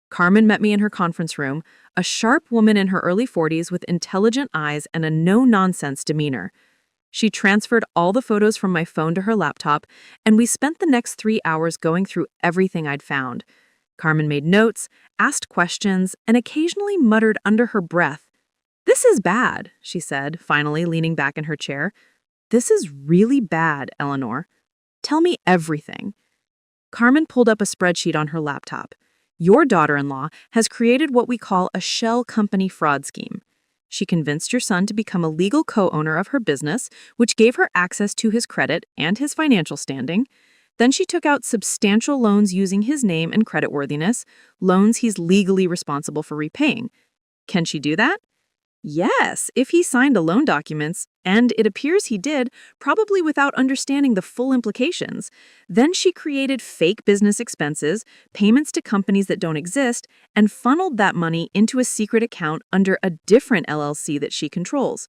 Carmen met me in her conference room, a sharp woman in her early 40s with intelligent eyes and a no-nonsense demeanor. She transferred all the photos from my phone to her laptop, and we spent the next 3 hours going through everything I'd found. Carmen made notes, asked questions, and occasionally muttered under her breath. "This is bad," she said, finally leaning back in her chair. "This is really bad, Eleanor. Tell me everything." Carmen pulled up a spreadsheet on her laptop. "Your daughter-in-law has created what we call a shell company fraud scheme. She convinced your son to become a legal co-owner of her business, which gave her access to his credit and his financial standing. Then she took out substantial loans using his name and creditworthiness, loans he's legally responsible for repaying. Can she do that? Yes, if he signed the loan documents, and it appears he did, probably without understanding the full implications. Then she created fake business expenses, payments to companies that don't exist, and funneled that money into a secret account under a different LLC that she controls.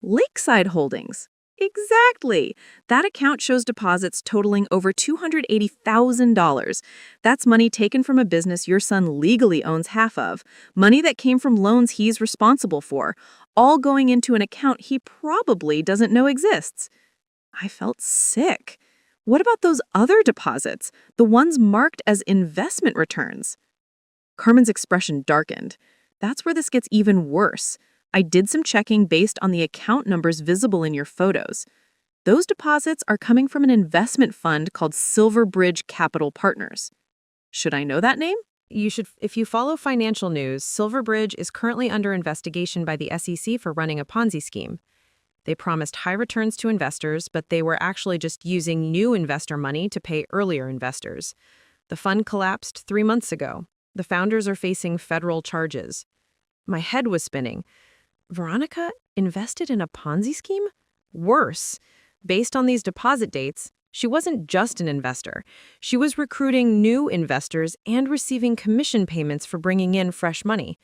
Lakeside Holdings. Exactly. That account shows deposits totaling over $280,000. That's money taken from a business your son legally owns half of, money that came from loans he's responsible for, all going into an account he probably doesn't know exists. I felt sick. What about those other deposits, the ones marked as investment returns? Carmen's expression darkened. That's where this gets even worse. I did some checking based on the account numbers visible in your photos. Those deposits are coming from an investment fund called Silverbridge Capital Partners. Should I know that name? You should, if you follow financial news, Silverbridge is currently under investigation by the SEC for running a Ponzi scheme. They promised high returns to investors, but they were actually just using new investor money to pay earlier investors. The fund collapsed 3 months ago. The founders are facing federal charges. My head was spinning. Veronica invested in a Ponzi scheme? Worse. Based on these deposit dates, she wasn't just an investor. She was recruiting new investors and receiving commission payments for bringing in fresh money.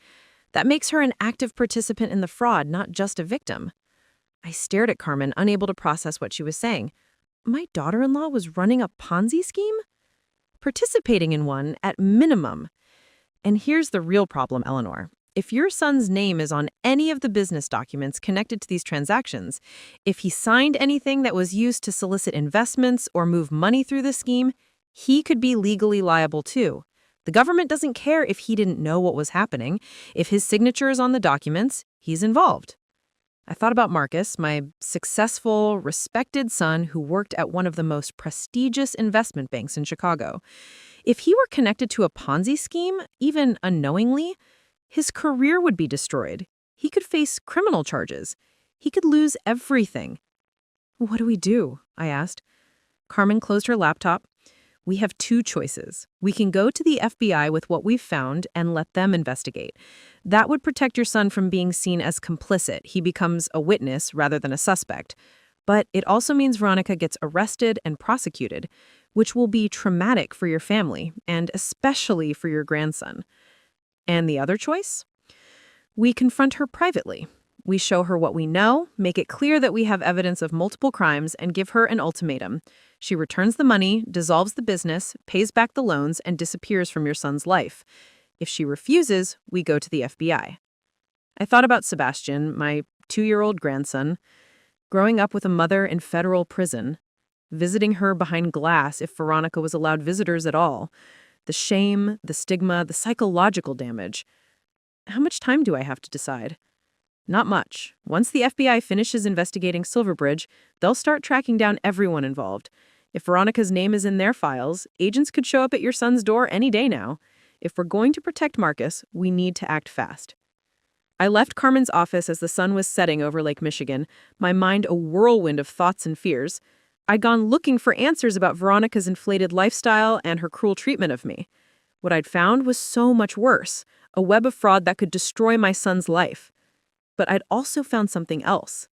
That makes her an active participant in the fraud, not just a victim. I stared at Carmen, unable to process what she was saying. My daughter-in-law was running a Ponzi scheme? Participating in one, at minimum. And here's the real problem, Eleanor. If your son's name is on any of the business documents connected to these transactions, if he signed anything that was used to solicit investments or move money through the scheme, he could be legally liable too. The government doesn't care if he didn't know what was happening. If his signature is on the documents, he's involved. I thought about Marcus, my successful, respected son who worked at one of the most prestigious investment banks in Chicago. If he were connected to a Ponzi scheme, even unknowingly, his career would be destroyed. He could face criminal charges. He could lose everything. What do we do? I asked. Carmen closed her laptop. We have 2 choices. We can go to the FBI with what we've found and let them investigate. That would protect your son from being seen as complicit. He becomes a witness rather than a suspect. But it also means Veronica gets arrested and prosecuted, which will be traumatic for your family and especially for your grandson. And the other choice? We confront her privately. We show her what we know, make it clear that we have evidence of multiple crimes, and give her an ultimatum. She returns the money, dissolves the business, pays back the loans, and disappears from your son's life. If she refuses, we go to the FBI. I thought about Sebastian, my 2-year-old grandson, growing up with a mother in federal prison, visiting her behind glass if Veronica was allowed visitors at all. The shame, the stigma, the psychological damage. How much time do I have to decide? Not much. Once the FBI finishes investigating Silverbridge, they'll start tracking down everyone involved. If Veronica's name is in their files, agents could show up at your son's door any day now. If we're going to protect Marcus, we need to act fast. I left Carmen's office as the sun was setting over Lake Michigan, my mind a whirlwind of thoughts and fears. I'd gone looking for answers about Veronica's inflated lifestyle and her cruel treatment of me. What I'd found was so much worse, a web of fraud that could destroy my son's life. But I'd also found something else.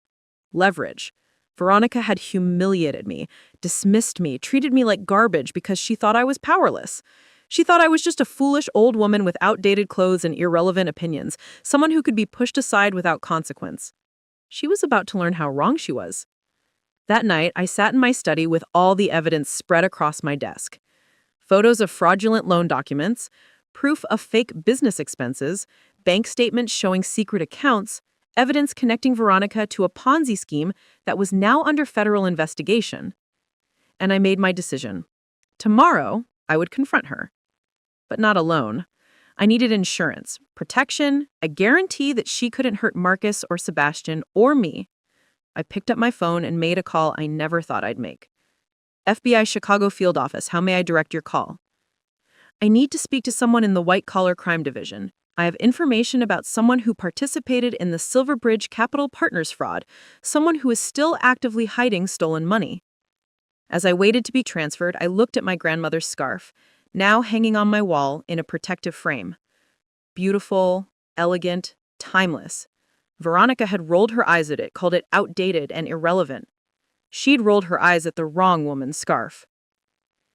Leverage. Veronica had humiliated me, dismissed me, treated me like garbage because she thought I was powerless. She thought I was just a foolish old woman with outdated clothes and irrelevant opinions, someone who could be pushed aside without consequence. She was about to learn how wrong she was. That night, I sat in my study with all the evidence spread across my desk. Photos of fraudulent loan documents, proof of fake business expenses, bank statements showing secret accounts, evidence connecting Veronica to a Ponzi scheme that was now under federal investigation. And I made my decision. Tomorrow, I would confront her. But not alone. I needed insurance, protection, a guarantee that she couldn't hurt Marcus or Sebastian or me. I picked up my phone and made a call I never thought I'd make. FBI Chicago Field Office, how may I direct your call? I need to speak to someone in the white-collar crime division. I have information about someone who participated in the Silverbridge Capital Partners fraud, someone who is still actively hiding stolen money. As I waited to be transferred, I looked at my grandmother's scarf, now hanging on my wall in a protective frame. Beautiful, elegant, timeless. Veronica had rolled her eyes at it, called it outdated and irrelevant. She'd rolled her eyes at the wrong woman's scarf.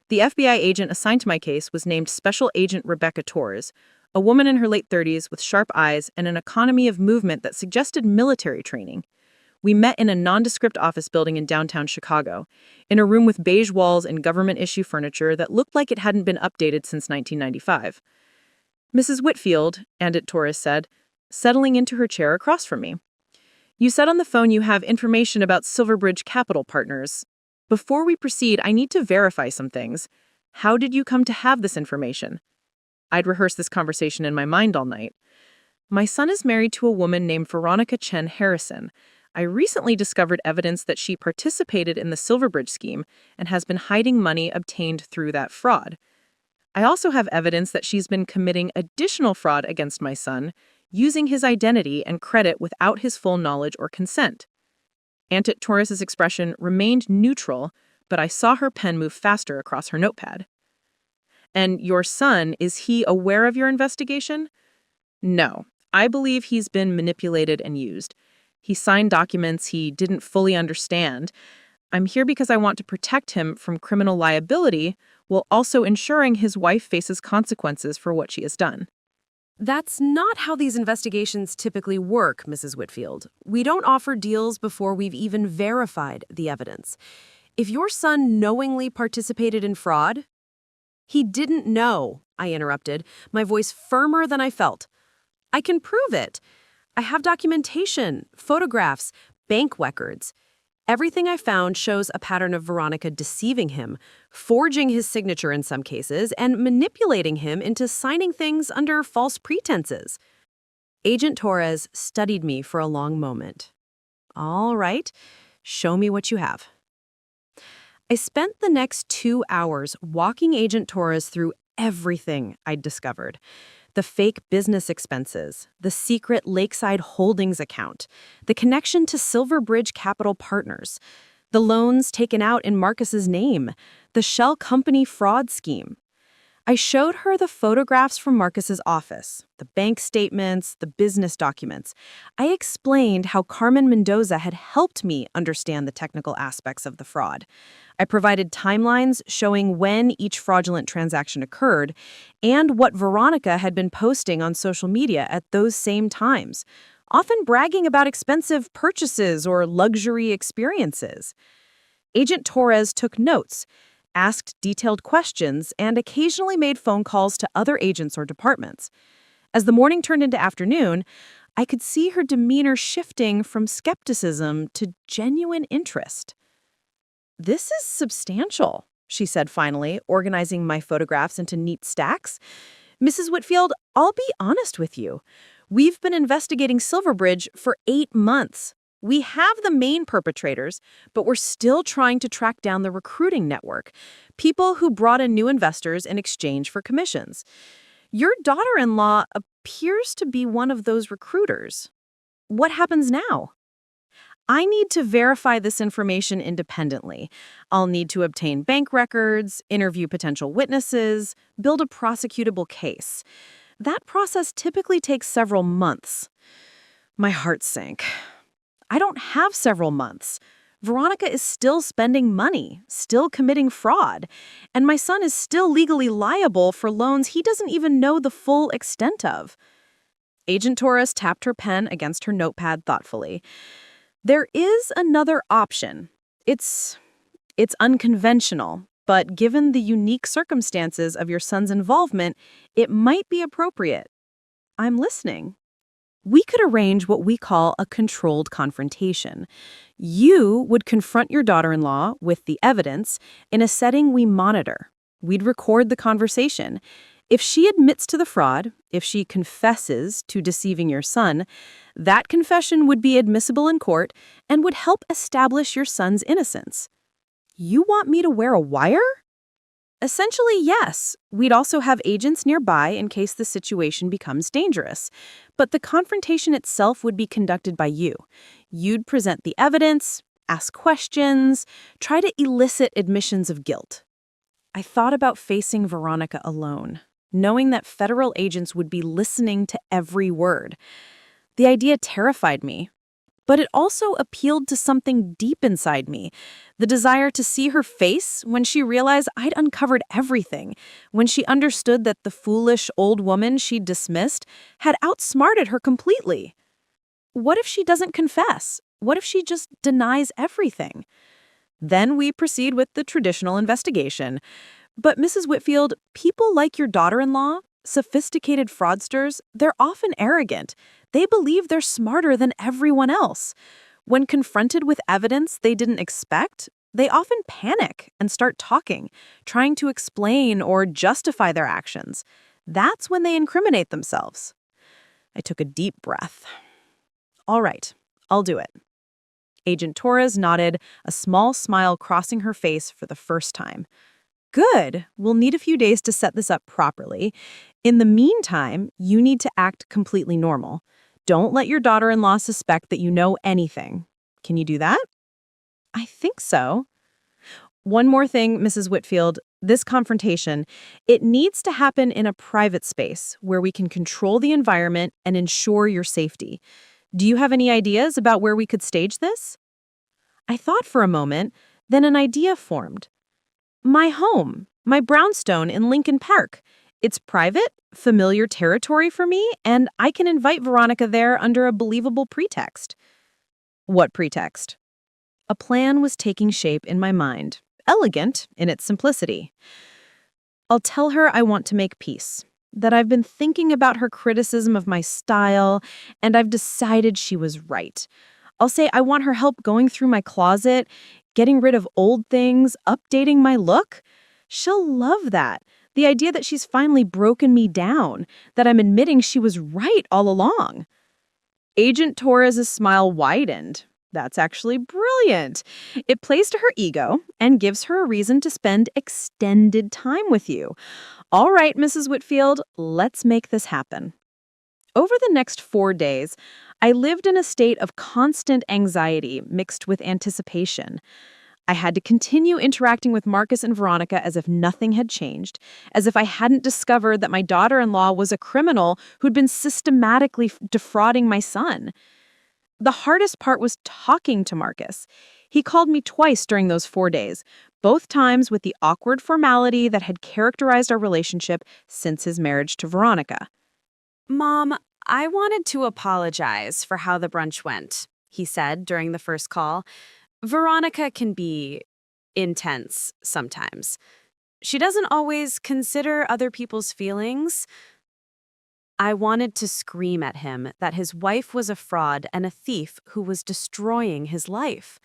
The FBI agent assigned to my case was named Special Agent Rebecca Torres, a woman in her late 30s with sharp eyes and an economy of movement that suggested military training. We met in a nondescript office building in downtown Chicago, in a room with beige walls and government-issue furniture that looked like it hadn't been updated since 1995. Mrs. Whitfield, Andit Torres said, settling into her chair across from me. You said on the phone you have information about Silverbridge Capital Partners. Before we proceed, I need to verify some things. How did you come to have this information? I'd rehearsed this conversation in my mind all night. My son is married to a woman named Veronica Chen Harrison. I recently discovered evidence that she participated in the Silverbridge scheme and has been hiding money obtained through that fraud. I also have evidence that she's been committing additional fraud against my son, using his identity and credit without his full knowledge or consent. Andit Torres's expression remained neutral, but I saw her pen move faster across her notepad. And your son, is he aware of your investigation? No. I believe he's been manipulated and used. He signed documents he didn't fully understand. I'm here because I want to protect him from criminal liability while also ensuring his wife faces consequences for what she has done. That's not how these investigations typically work, Mrs. Whitfield. We don't offer deals before we've even verified the evidence. If your son knowingly participated in fraud— He didn't know, I interrupted, my voice firmer than I felt. I can prove it. I have documentation, photographs, bank records. Everything I found shows a pattern of Veronica deceiving him, forging his signature in some cases, and manipulating him into signing things under false pretenses. Agent Torres studied me for a long moment. All right, show me what you have. I spent the next 2 hours walking Agent Torres through everything I'd discovered. The fake business expenses, the secret Lakeside Holdings account, the connection to Silverbridge Capital Partners, the loans taken out in Marcus's name, the shell company fraud scheme. I showed her the photographs from Marcus's office, the bank statements, the business documents. I explained how Carmen Mendoza had helped me understand the technical aspects of the fraud. I provided timelines showing when each fraudulent transaction occurred and what Veronica had been posting on social media at those same times, often bragging about expensive purchases or luxury experiences. Agent Torres took notes, asked detailed questions, and occasionally made phone calls to other agents or departments. As the morning turned into afternoon, I could see her demeanor shifting from skepticism to genuine interest. This is substantial, she said finally, organizing my photographs into neat stacks. Mrs. Whitfield, I'll be honest with you. We've been investigating Silverbridge for 8 months. We have the main perpetrators, but we're still trying to track down the recruiting network, people who brought in new investors in exchange for commissions. Your daughter-in-law appears to be one of those recruiters. What happens now? I need to verify this information independently. I'll need to obtain bank records, interview potential witnesses, build a prosecutable case. That process typically takes several months. My heart sank. I don't have several months. Veronica is still spending money, still committing fraud, and my son is still legally liable for loans he doesn't even know the full extent of. Agent Torres tapped her pen against her notepad thoughtfully. There is another option. It's unconventional, but given the unique circumstances of your son's involvement, it might be appropriate. I'm listening. We could arrange what we call a controlled confrontation. You would confront your daughter-in-law with the evidence in a setting we monitor. We'd record the conversation. If she admits to the fraud, if she confesses to deceiving your son, that confession would be admissible in court and would help establish your son's innocence. You want me to wear a wire? Essentially, yes. We'd also have agents nearby in case the situation becomes dangerous. But the confrontation itself would be conducted by you. You'd present the evidence, ask questions, try to elicit admissions of guilt. I thought about facing Veronica alone, knowing that federal agents would be listening to every word. The idea terrified me. But it also appealed to something deep inside me, the desire to see her face when she realized I'd uncovered everything, when she understood that the foolish old woman she'd dismissed had outsmarted her completely. What if she doesn't confess? What if she just denies everything? Then we proceed with the traditional investigation. But Mrs. Whitfield, people like your daughter-in-law, sophisticated fraudsters, they're often arrogant. They believe they're smarter than everyone else. When confronted with evidence they didn't expect, they often panic and start talking, trying to explain or justify their actions. That's when they incriminate themselves. I took a deep breath. All right, I'll do it. Agent Torres nodded, a small smile crossing her face for the first time. Good. We'll need a few days to set this up properly. In the meantime, you need to act completely normal. Don't let your daughter-in-law suspect that you know anything. Can you do that? I think so. One more thing, Mrs. Whitfield. This confrontation, it needs to happen in a private space where we can control the environment and ensure your safety. Do you have any ideas about where we could stage this? I thought for a moment, then an idea formed. My home, my brownstone in Lincoln Park. It's private, familiar territory for me, and I can invite Veronica there under a believable pretext. What pretext? A plan was taking shape in my mind, elegant in its simplicity. I'll tell her I want to make peace, that I've been thinking about her criticism of my style, and I've decided she was right. I'll say I want her help going through my closet, getting rid of old things, updating my look. She'll love that. The idea that she's finally broken me down, that I'm admitting she was right all along. Agent Torres' smile widened. That's actually brilliant. It plays to her ego and gives her a reason to spend extended time with you. All right, Mrs. Whitfield, let's make this happen. Over the next 4 days, I lived in a state of constant anxiety mixed with anticipation. I had to continue interacting with Marcus and Veronica as if nothing had changed, as if I hadn't discovered that my daughter-in-law was a criminal who'd been systematically defrauding my son. The hardest part was talking to Marcus. He called me twice during those 4 days, both times with the awkward formality that had characterized our relationship since his marriage to Veronica. Mom, I wanted to apologize for how the brunch went, he said during the first call. Veronica can be intense sometimes. She doesn't always consider other people's feelings. I wanted to scream at him that his wife was a fraud and a thief who was destroying his life.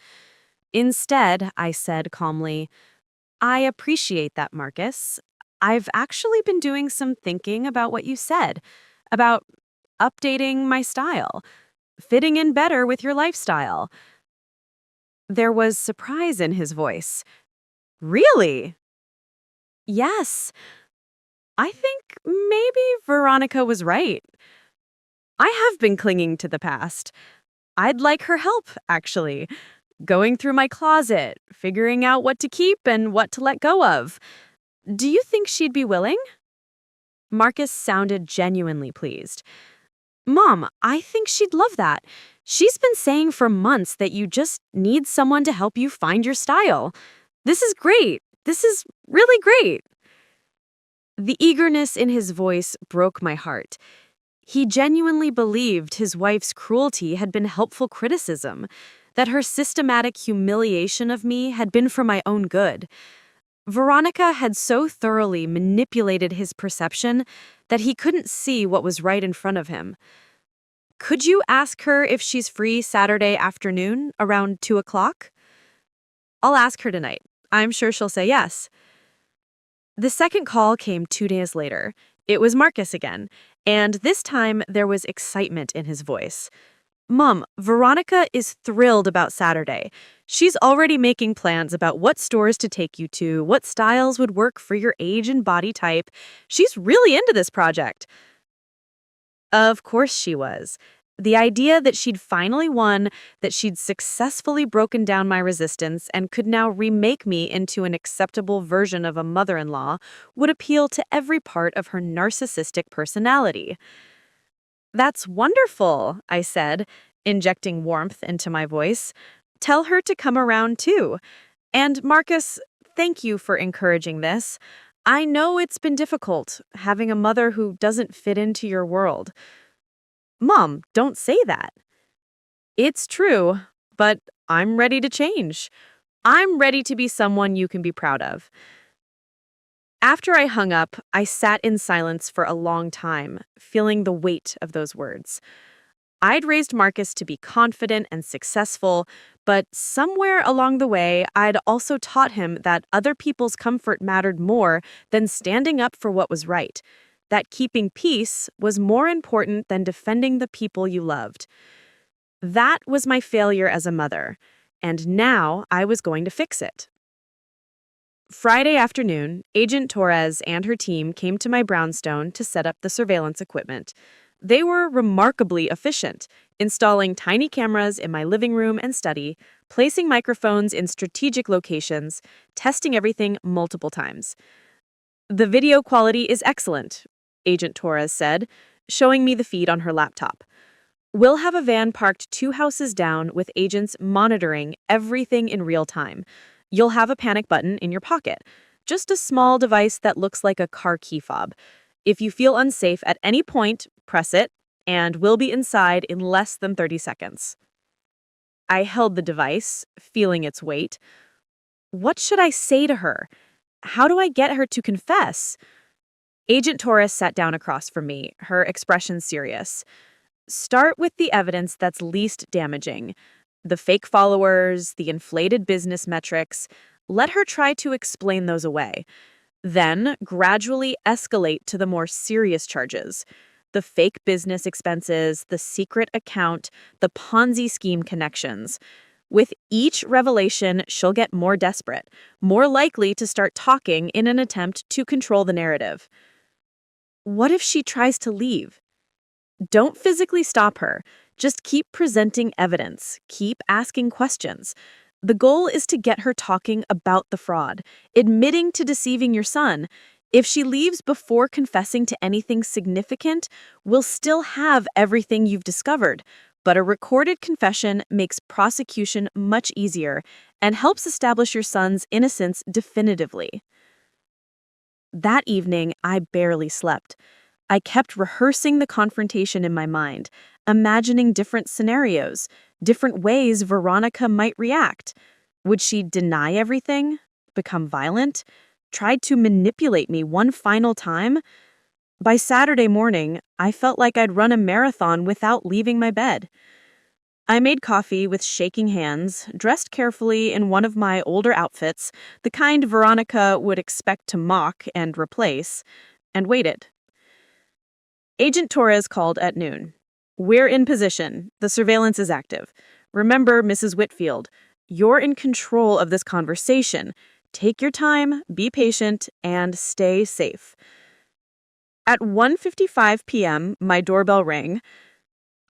Instead, I said calmly, I appreciate that, Marcus. I've actually been doing some thinking about what you said, about updating my style, fitting in better with your lifestyle. There was surprise in his voice. Really? Yes. I think maybe Veronica was right. I have been clinging to the past. I'd like her help, actually. Going through my closet, figuring out what to keep and what to let go of. Do you think she'd be willing? Marcus sounded genuinely pleased. Mom, I think she'd love that. She's been saying for months that you just need someone to help you find your style. This is great. This is really great. The eagerness in his voice broke my heart. He genuinely believed his wife's cruelty had been helpful criticism, that her systematic humiliation of me had been for my own good. Veronica had so thoroughly manipulated his perception that he couldn't see what was right in front of him. Could you ask her if she's free Saturday afternoon around 2 o'clock? I'll ask her tonight. I'm sure she'll say yes. The second call came 2 days later. It was Marcus again, and this time there was excitement in his voice. Mom, Veronica is thrilled about Saturday. She's already making plans about what stores to take you to, what styles would work for your age and body type. She's really into this project. Of course she was. The idea that she'd finally won, that she'd successfully broken down my resistance and could now remake me into an acceptable version of a mother-in-law would appeal to every part of her narcissistic personality. That's wonderful, I said, injecting warmth into my voice. Tell her to come around too. And Marcus, thank you for encouraging this. I know it's been difficult, having a mother who doesn't fit into your world. Mom, don't say that. It's true. but I'm ready to change. I'm ready to be someone you can be proud of. After I hung up, I sat in silence for a long time, feeling the weight of those words. I'd raised Marcus to be confident and successful, but somewhere along the way, I'd also taught him that other people's comfort mattered more than standing up for what was right, that keeping peace was more important than defending the people you loved. That was my failure as a mother, and now I was going to fix it. Friday afternoon, Agent Torres and her team came to my brownstone to set up the surveillance equipment. They were remarkably efficient, installing tiny cameras in my living room and study, placing microphones in strategic locations, testing everything multiple times. "The video quality is excellent," Agent Torres said, showing me the feed on her laptop. "We'll have a van parked 2 houses down with agents monitoring everything in real time. You'll have a panic button in your pocket, just a small device that looks like a car key fob. If you feel unsafe at any point, press it, and we'll be inside in less than 30 seconds. I held the device, feeling its weight. What should I say to her? How do I get her to confess? Agent Torres sat down across from me, her expression serious. "Start with the evidence that's least damaging. The fake followers, the inflated business metrics. Let her try to explain those away. Then gradually escalate to the more serious charges. The fake business expenses, the secret account, the Ponzi scheme connections. With each revelation, she'll get more desperate, more likely to start talking in an attempt to control the narrative." What if she tries to leave? Don't physically stop her. Just keep presenting evidence. Keep asking questions. The goal is to get her talking about the fraud, admitting to deceiving your son. If she leaves before confessing to anything significant, we'll still have everything you've discovered. But a recorded confession makes prosecution much easier and helps establish your son's innocence definitively. That evening, I barely slept. I kept rehearsing the confrontation in my mind, imagining different scenarios, different ways Veronica might react. Would she deny everything? Become violent? Try to manipulate me one final time? By Saturday morning, I felt like I'd run a marathon without leaving my bed. I made coffee with shaking hands, dressed carefully in one of my older outfits, the kind Veronica would expect to mock and replace, and waited. Agent Torres called at noon. "We're in position. The surveillance is active. Remember, Mrs. Whitfield, you're in control of this conversation. Take your time, be patient, and stay safe." At 1:55 p.m., my doorbell rang.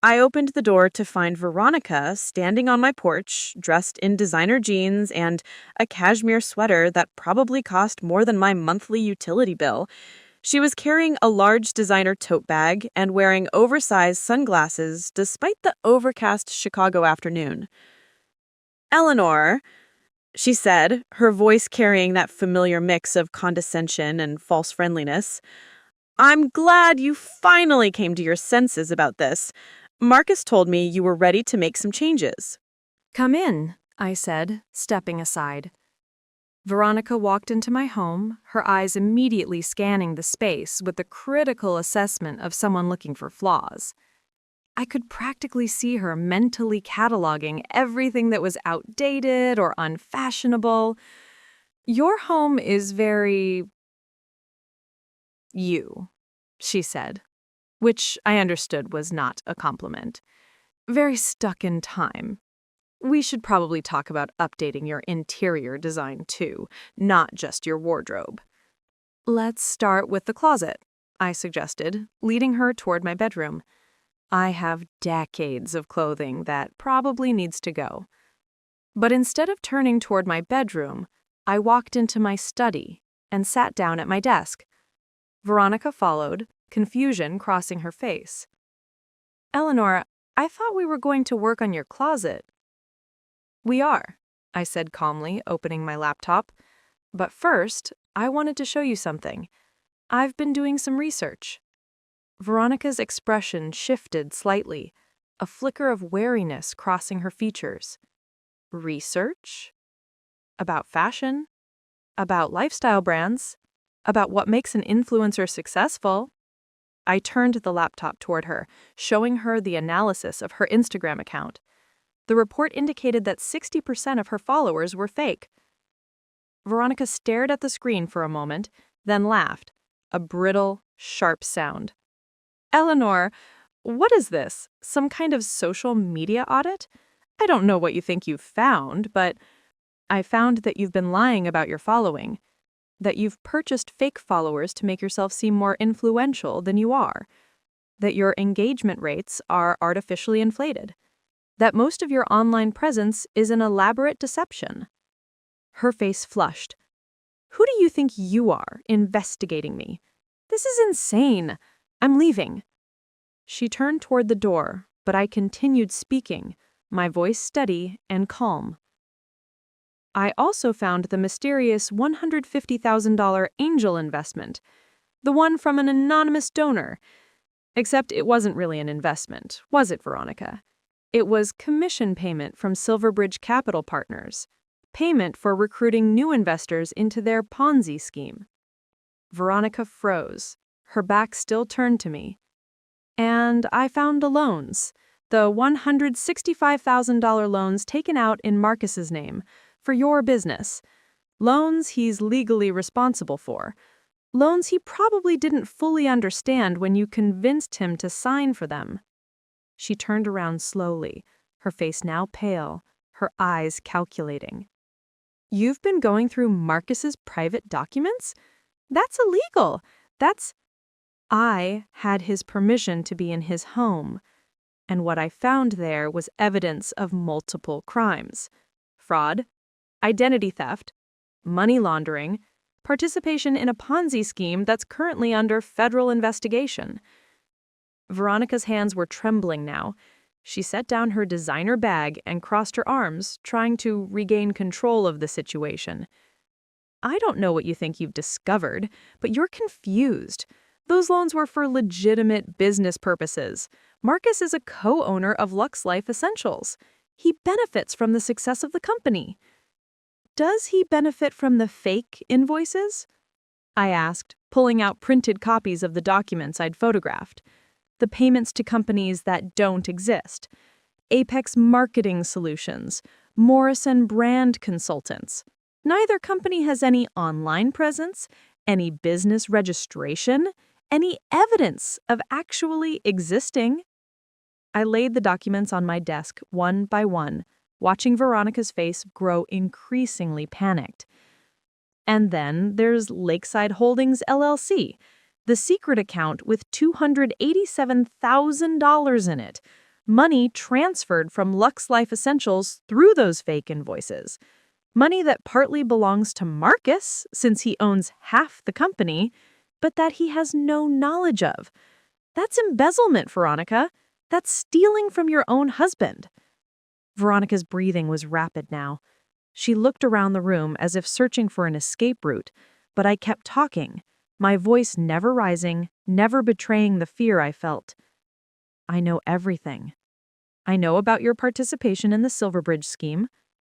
I opened the door to find Veronica standing on my porch, dressed in designer jeans and a cashmere sweater that probably cost more than my monthly utility bill. She was carrying a large designer tote bag and wearing oversized sunglasses despite the overcast Chicago afternoon. "Eleanor," she said, her voice carrying that familiar mix of condescension and false friendliness, "I'm glad you finally came to your senses about this. Marcus told me you were ready to make some changes." "Come in," I said, stepping aside. Veronica walked into my home, her eyes immediately scanning the space with the critical assessment of someone looking for flaws. I could practically see her mentally cataloging everything that was outdated or unfashionable. "Your home is very you," she said, which I understood was not a compliment. "Very stuck in time. We should probably talk about updating your interior design too, not just your wardrobe." "Let's start with the closet," I suggested, leading her toward my bedroom. I have decades of clothing that probably needs to go. But instead of turning toward my bedroom, I walked into my study and sat down at my desk. Veronica followed, confusion crossing her face. "Eleanor, I thought we were going to work on your closet." "We are," I said calmly, opening my laptop. "But first, I wanted to show you something. I've been doing some research." Veronica's expression shifted slightly, a flicker of wariness crossing her features. Research? About fashion? About lifestyle brands? About what makes an influencer successful? I turned the laptop toward her, showing her the analysis of her Instagram account. The report indicated that 60% of her followers were fake. Veronica stared at the screen for a moment, then laughed, a brittle, sharp sound. Eleanor, what is this? Some kind of social media audit? I don't know what you think you've found, but I found that you've been lying about your following, that you've purchased fake followers to make yourself seem more influential than you are, that your engagement rates are artificially inflated, that most of your online presence is an elaborate deception. Her face flushed. Who do you think you are, investigating me? This is insane. I'm leaving. She turned toward the door, but I continued speaking, my voice steady and calm. I also found the mysterious $150,000 angel investment, the one from an anonymous donor. Except it wasn't really an investment, was it, Veronica? It was commission payment from Silverbridge Capital Partners, payment for recruiting new investors into their Ponzi scheme. Veronica froze, her back still turned to me. And I found the loans, the $165,000 loans taken out in Marcus's name, for your business. Loans he's legally responsible for. Loans he probably didn't fully understand when you convinced him to sign for them. She turned around slowly, her face now pale, her eyes calculating. You've been going through Marcus's private documents? That's illegal. I had his permission to be in his home, and what I found there was evidence of multiple crimes. Fraud, identity theft, money laundering, participation in a Ponzi scheme that's currently under federal investigation. Veronica's hands were trembling now. She set down her designer bag and crossed her arms, trying to regain control of the situation. I don't know what you think you've discovered, but you're confused. Those loans were for legitimate business purposes. Marcus is a co-owner of Lux Life Essentials. He benefits from the success of the company. Does he benefit from the fake invoices? I asked, pulling out printed copies of the documents I'd photographed. The payments to companies that don't exist. Apex Marketing Solutions, Morrison Brand Consultants. Neither company has any online presence, any business registration, any evidence of actually existing. I laid the documents on my desk one by one, watching Veronica's face grow increasingly panicked. And then there's Lakeside Holdings LLC, the secret account with $287,000 in it, money transferred from Lux Life Essentials through those fake invoices. Money that partly belongs to Marcus, since he owns half the company, but that he has no knowledge of. That's embezzlement, Veronica. That's stealing from your own husband. Veronica's breathing was rapid now. She looked around the room as if searching for an escape route, but I kept talking, my voice never rising, never betraying the fear I felt. I know everything. I know about your participation in the Silverbridge scheme.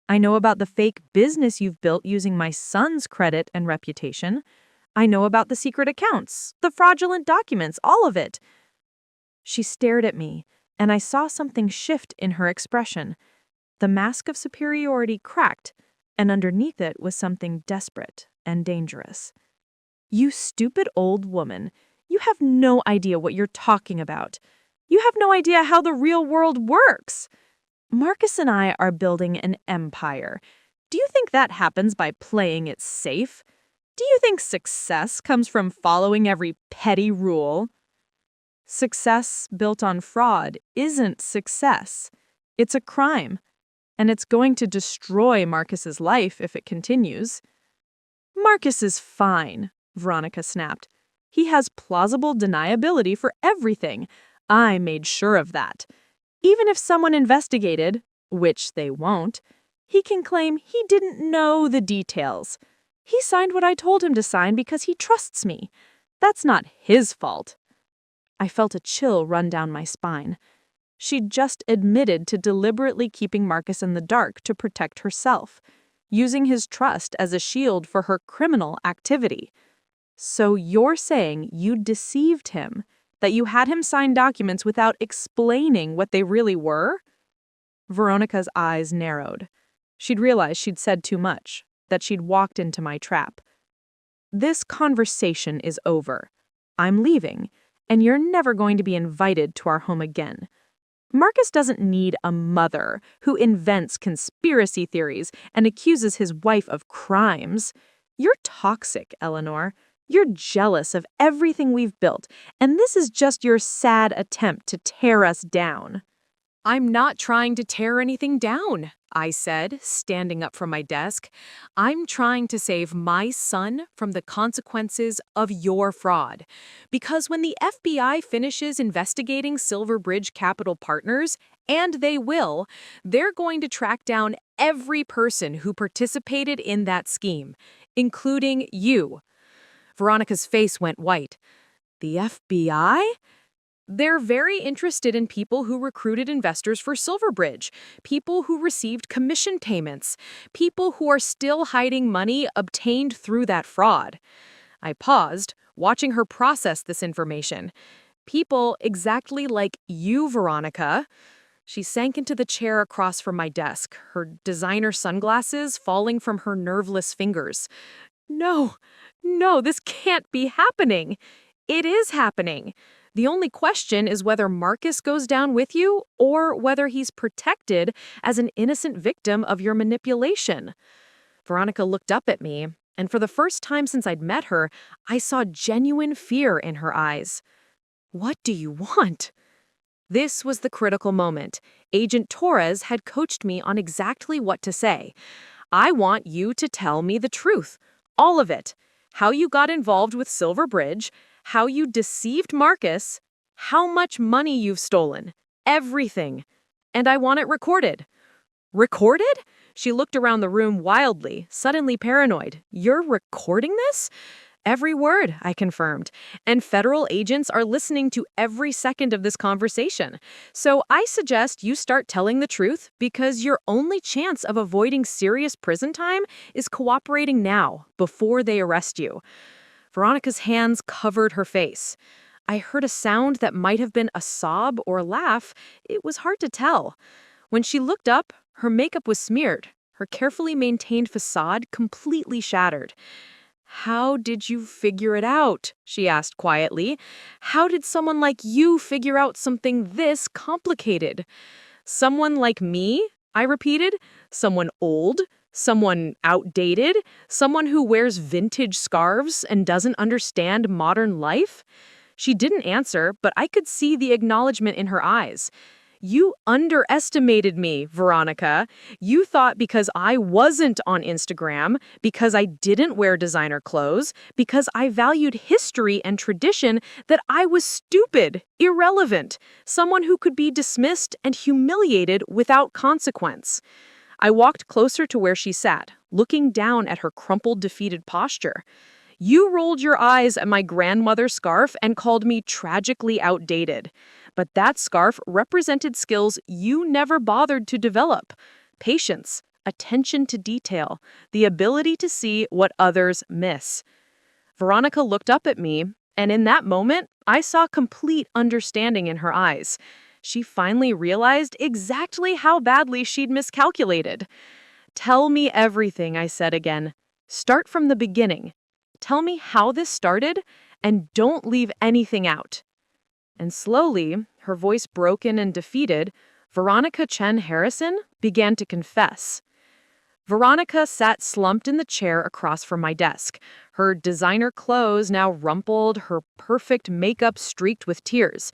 I know about the fake business you've built using my son's credit and reputation. I know about the secret accounts, the fraudulent documents, all of it. She stared at me, and I saw something shift in her expression. The mask of superiority cracked, and underneath it was something desperate and dangerous. You stupid old woman, you have no idea what you're talking about. You have no idea how the real world works. Marcus and I are building an empire. Do you think that happens by playing it safe? Do you think success comes from following every petty rule? Success built on fraud isn't success. It's a crime, and it's going to destroy Marcus's life if it continues. Marcus is fine, Veronica snapped. He has plausible deniability for everything. I made sure of that. Even if someone investigated, which they won't, he can claim he didn't know the details. He signed what I told him to sign because he trusts me. That's not his fault. I felt a chill run down my spine. She'd just admitted to deliberately keeping Marcus in the dark to protect herself, using his trust as a shield for her criminal activity. So you're saying you deceived him, that you had him sign documents without explaining what they really were? Veronica's eyes narrowed. She'd realized she'd said too much, that she'd walked into my trap. This conversation is over. I'm leaving, and you're never going to be invited to our home again. Marcus doesn't need a mother who invents conspiracy theories and accuses his wife of crimes. You're toxic, Eleanor. You're jealous of everything we've built, and this is just your sad attempt to tear us down. I'm not trying to tear anything down, I said, standing up from my desk. I'm trying to save my son from the consequences of your fraud. Because when the FBI finishes investigating Silverbridge Capital Partners, and they will, they're going to track down every person who participated in that scheme, including you. Veronica's face went white. The FBI? They're very interested in people who recruited investors for Silverbridge, people who received commission payments, people who are still hiding money obtained through that fraud. I paused, watching her process this information. People exactly like you, Veronica. She sank into the chair across from my desk, her designer sunglasses falling from her nerveless fingers. No, this can't be happening. It is happening. The only question is whether Marcus goes down with you or whether he's protected as an innocent victim of your manipulation. Veronica looked up at me, and for the first time since I'd met her, I saw genuine fear in her eyes. What do you want? This was the critical moment. Agent Torres had coached me on exactly what to say. I want you to tell me the truth. All of it. How you got involved with Silverbridge, how you deceived Marcus, how much money you've stolen. Everything. And I want it recorded. Recorded? She looked around the room wildly, suddenly paranoid. You're recording this? Every word, I confirmed. And federal agents are listening to every second of this conversation. So I suggest you start telling the truth because your only chance of avoiding serious prison time is cooperating now, before they arrest you. Veronica's hands covered her face. I heard a sound that might have been a sob or a laugh. It was hard to tell. When she looked up, her makeup was smeared, her carefully maintained facade completely shattered. How did you figure it out? She asked quietly. How did someone like you figure out something this complicated? Someone like me? I repeated. Someone old? Someone outdated? Someone who wears vintage scarves and doesn't understand modern life? She didn't answer, but I could see the acknowledgement in her eyes. You underestimated me, Veronica. You thought because I wasn't on Instagram, because I didn't wear designer clothes, because I valued history and tradition, that I was stupid, irrelevant, someone who could be dismissed and humiliated without consequence. I walked closer to where she sat, looking down at her crumpled, defeated posture. You rolled your eyes at my grandmother's scarf and called me tragically outdated. But that scarf represented skills you never bothered to develop. Patience, attention to detail, the ability to see what others miss. Veronica looked up at me, and in that moment, I saw complete understanding in her eyes. She finally realized exactly how badly she'd miscalculated. Tell me everything, I said again. Start from the beginning. Tell me how this started, and don't leave anything out. And slowly, her voice broken and defeated, Veronica Chen Harrison began to confess. Veronica sat slumped in the chair across from my desk, her designer clothes now rumpled, her perfect makeup streaked with tears.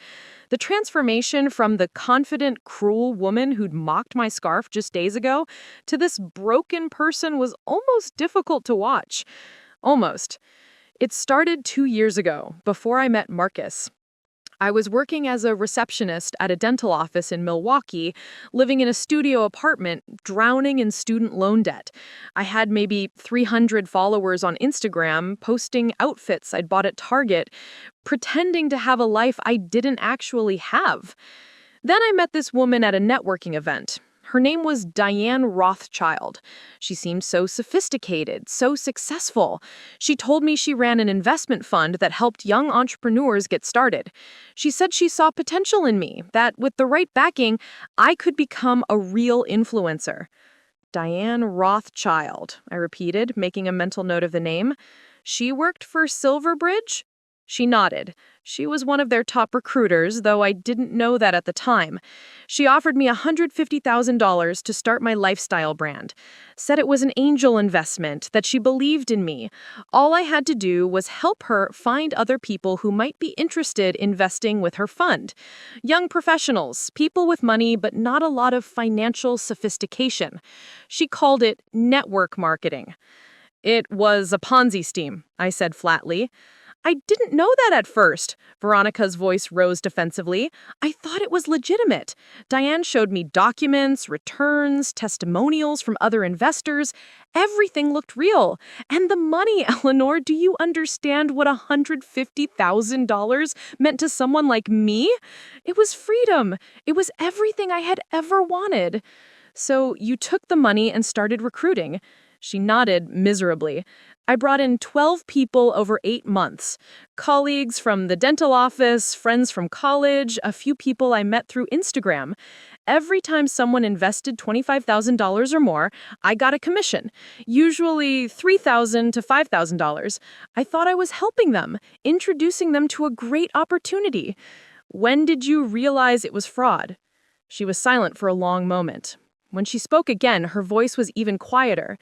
The transformation from the confident, cruel woman who'd mocked my scarf just days ago to this broken person was almost difficult to watch. Almost. It started 2 years ago, before I met Marcus. I was working as a receptionist at a dental office in Milwaukee, living in a studio apartment, drowning in student loan debt. I had maybe 300 followers on Instagram, posting outfits I'd bought at Target, pretending to have a life I didn't actually have. Then I met this woman at a networking event. Her name was Diane Rothschild. She seemed so sophisticated, so successful. She told me she ran an investment fund that helped young entrepreneurs get started. She said she saw potential in me, that with the right backing, I could become a real influencer. Diane Rothschild, I repeated, making a mental note of the name. She worked for Silverbridge? She nodded. She was one of their top recruiters, though I didn't know that at the time. She offered me $150,000 to start my lifestyle brand. Said it was an angel investment, that she believed in me. All I had to do was help her find other people who might be interested in investing with her fund. Young professionals, people with money but not a lot of financial sophistication. She called it network marketing. It was a Ponzi scheme, I said flatly. I didn't know that at first. Veronica's voice rose defensively. I thought it was legitimate. Diane showed me documents, returns, testimonials from other investors. Everything looked real. And the money, Eleanor, do you understand what $150,000 meant to someone like me? It was freedom. It was everything I had ever wanted. So you took the money and started recruiting. She nodded miserably. I brought in 12 people over 8 months. Colleagues from the dental office, friends from college, a few people I met through Instagram. Every time someone invested $25,000 or more, I got a commission, usually $3,000 to $5,000. I thought I was helping them, introducing them to a great opportunity. When did you realize it was fraud? She was silent for a long moment. When she spoke again, her voice was even quieter.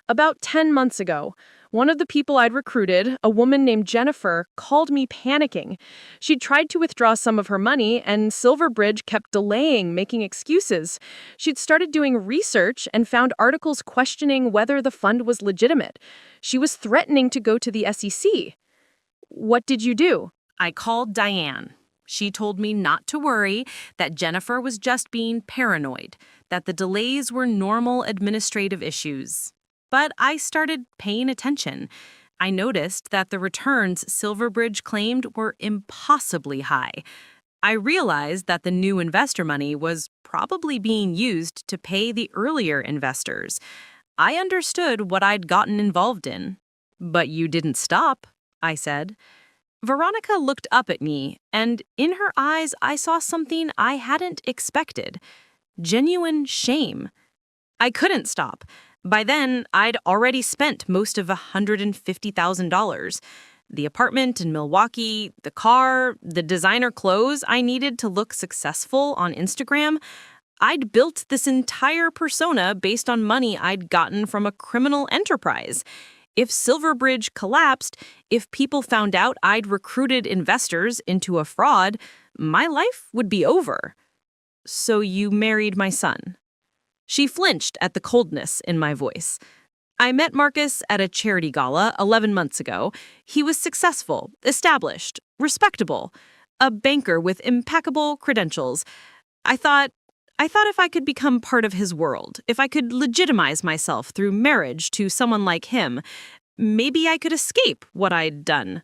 About 10 months ago, one of the people I'd recruited, a woman named Jennifer, called me panicking. She'd tried to withdraw some of her money, and Silverbridge kept delaying, making excuses. She'd started doing research and found articles questioning whether the fund was legitimate. She was threatening to go to the SEC. What did you do? I called Diane. She told me not to worry, that Jennifer was just being paranoid, that the delays were normal administrative issues. But I started paying attention. I noticed that the returns Silverbridge claimed were impossibly high. I realized that the new investor money was probably being used to pay the earlier investors. I understood what I'd gotten involved in. But you didn't stop, I said. Veronica looked up at me, and in her eyes I saw something I hadn't expected. Genuine shame. I couldn't stop. By then, I'd already spent most of $150,000. The apartment in Milwaukee, the car, the designer clothes I needed to look successful on Instagram. I'd built this entire persona based on money I'd gotten from a criminal enterprise. If Silverbridge collapsed, if people found out I'd recruited investors into a fraud, my life would be over. So you married my son. She flinched at the coldness in my voice. I met Marcus at a charity gala 11 months ago. He was successful, established, respectable, a banker with impeccable credentials. I thought if I could become part of his world, if I could legitimize myself through marriage to someone like him, maybe I could escape what I'd done.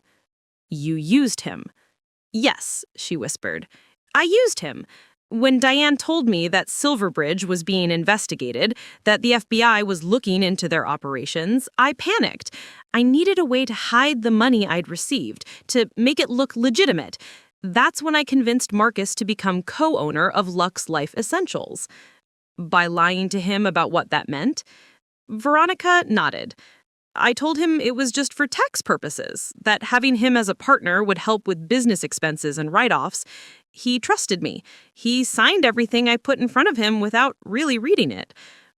You used him. Yes, she whispered. I used him. When Diane told me that Silverbridge was being investigated, that the FBI was looking into their operations, I panicked. I needed a way to hide the money I'd received, to make it look legitimate. That's when I convinced Marcus to become co-owner of Lux Life Essentials. By lying to him about what that meant? Veronica nodded. I told him it was just for tax purposes, that having him as a partner would help with business expenses and write-offs. He trusted me. He signed everything I put in front of him without really reading it.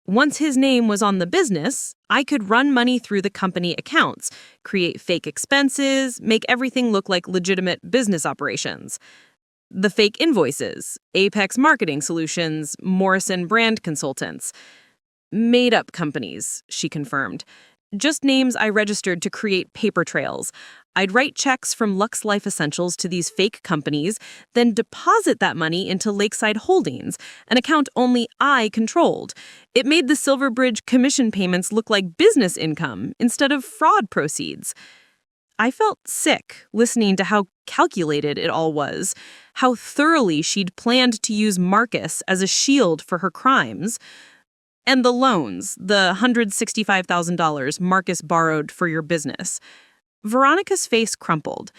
Once his name was on the business, I could run money through the company accounts, create fake expenses, make everything look like legitimate business operations. The fake invoices, Apex Marketing Solutions, Morrison Brand Consultants. Made-up companies, she confirmed. Just names I registered to create paper trails. I'd write checks from Lux Life Essentials to these fake companies, then deposit that money into Lakeside Holdings, an account only I controlled. It made the Silverbridge commission payments look like business income instead of fraud proceeds. I felt sick listening to how calculated it all was, how thoroughly she'd planned to use Marcus as a shield for her crimes. And the loans, the $165,000 Marcus borrowed for your business. Veronica's face crumpled.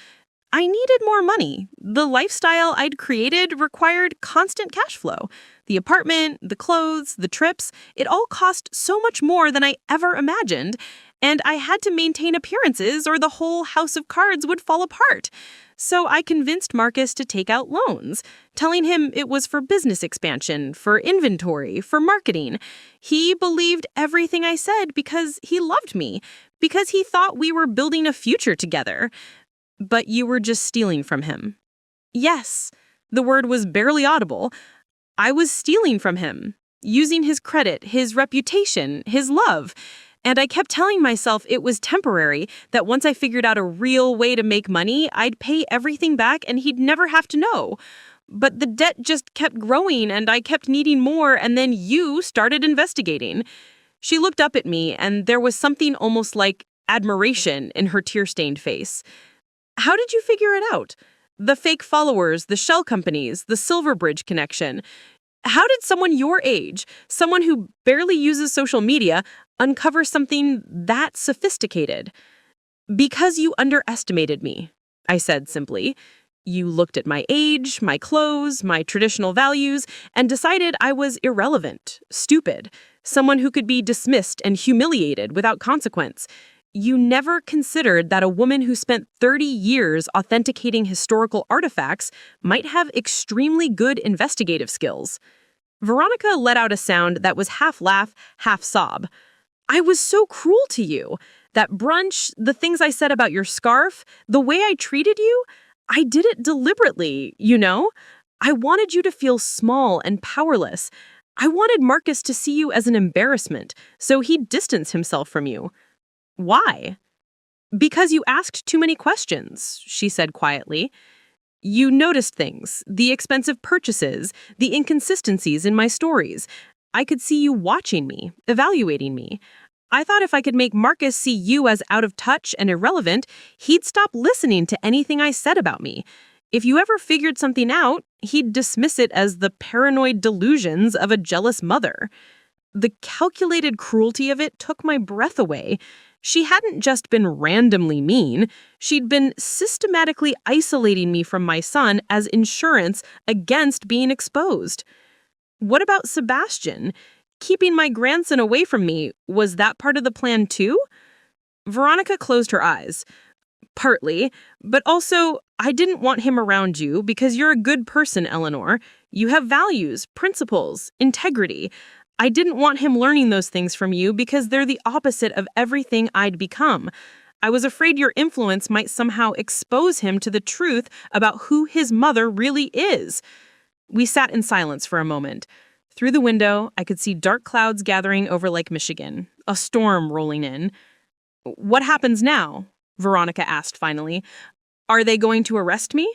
I needed more money. The lifestyle I'd created required constant cash flow. The apartment, the clothes, the trips, it all cost so much more than I ever imagined, and I had to maintain appearances or the whole house of cards would fall apart. So I convinced Marcus to take out loans, telling him it was for business expansion, for inventory, for marketing. He believed everything I said because he loved me, because he thought we were building a future together. But you were just stealing from him. Yes, the word was barely audible. I was stealing from him, using his credit, his reputation, his love. And I kept telling myself it was temporary, that once I figured out a real way to make money, I'd pay everything back and he'd never have to know. But the debt just kept growing and I kept needing more, and then you started investigating. She looked up at me and there was something almost like admiration in her tear-stained face. How did you figure it out? The fake followers, the shell companies, the Silverbridge connection. How did someone your age, someone who barely uses social media, uncover something that sophisticated? Because you underestimated me, I said simply. You looked at my age, my clothes, my traditional values, and decided I was irrelevant, stupid, someone who could be dismissed and humiliated without consequence. You never considered that a woman who spent 30 years authenticating historical artifacts might have extremely good investigative skills. Veronica let out a sound that was half laugh, half sob. I was so cruel to you. That brunch, the things I said about your scarf, the way I treated you, I did it deliberately, you know? I wanted you to feel small and powerless. I wanted Marcus to see you as an embarrassment, so he'd distance himself from you. Why? Because you asked too many questions, she said quietly. You noticed things, the expensive purchases, the inconsistencies in my stories. I could see you watching me, evaluating me. I thought if I could make Marcus see you as out of touch and irrelevant, he'd stop listening to anything I said about me. If you ever figured something out, he'd dismiss it as the paranoid delusions of a jealous mother. The calculated cruelty of it took my breath away. She hadn't just been randomly mean, she'd been systematically isolating me from my son as insurance against being exposed. What about Sebastian? Keeping my grandson away from me, was that part of the plan too? Veronica closed her eyes. Partly, but also, I didn't want him around you because you're a good person, Eleanor. You have values, principles, integrity. I didn't want him learning those things from you because they're the opposite of everything I'd become. I was afraid your influence might somehow expose him to the truth about who his mother really is. We sat in silence for a moment. Through the window, I could see dark clouds gathering over Lake Michigan, a storm rolling in. What happens now? Veronica asked finally. Are they going to arrest me?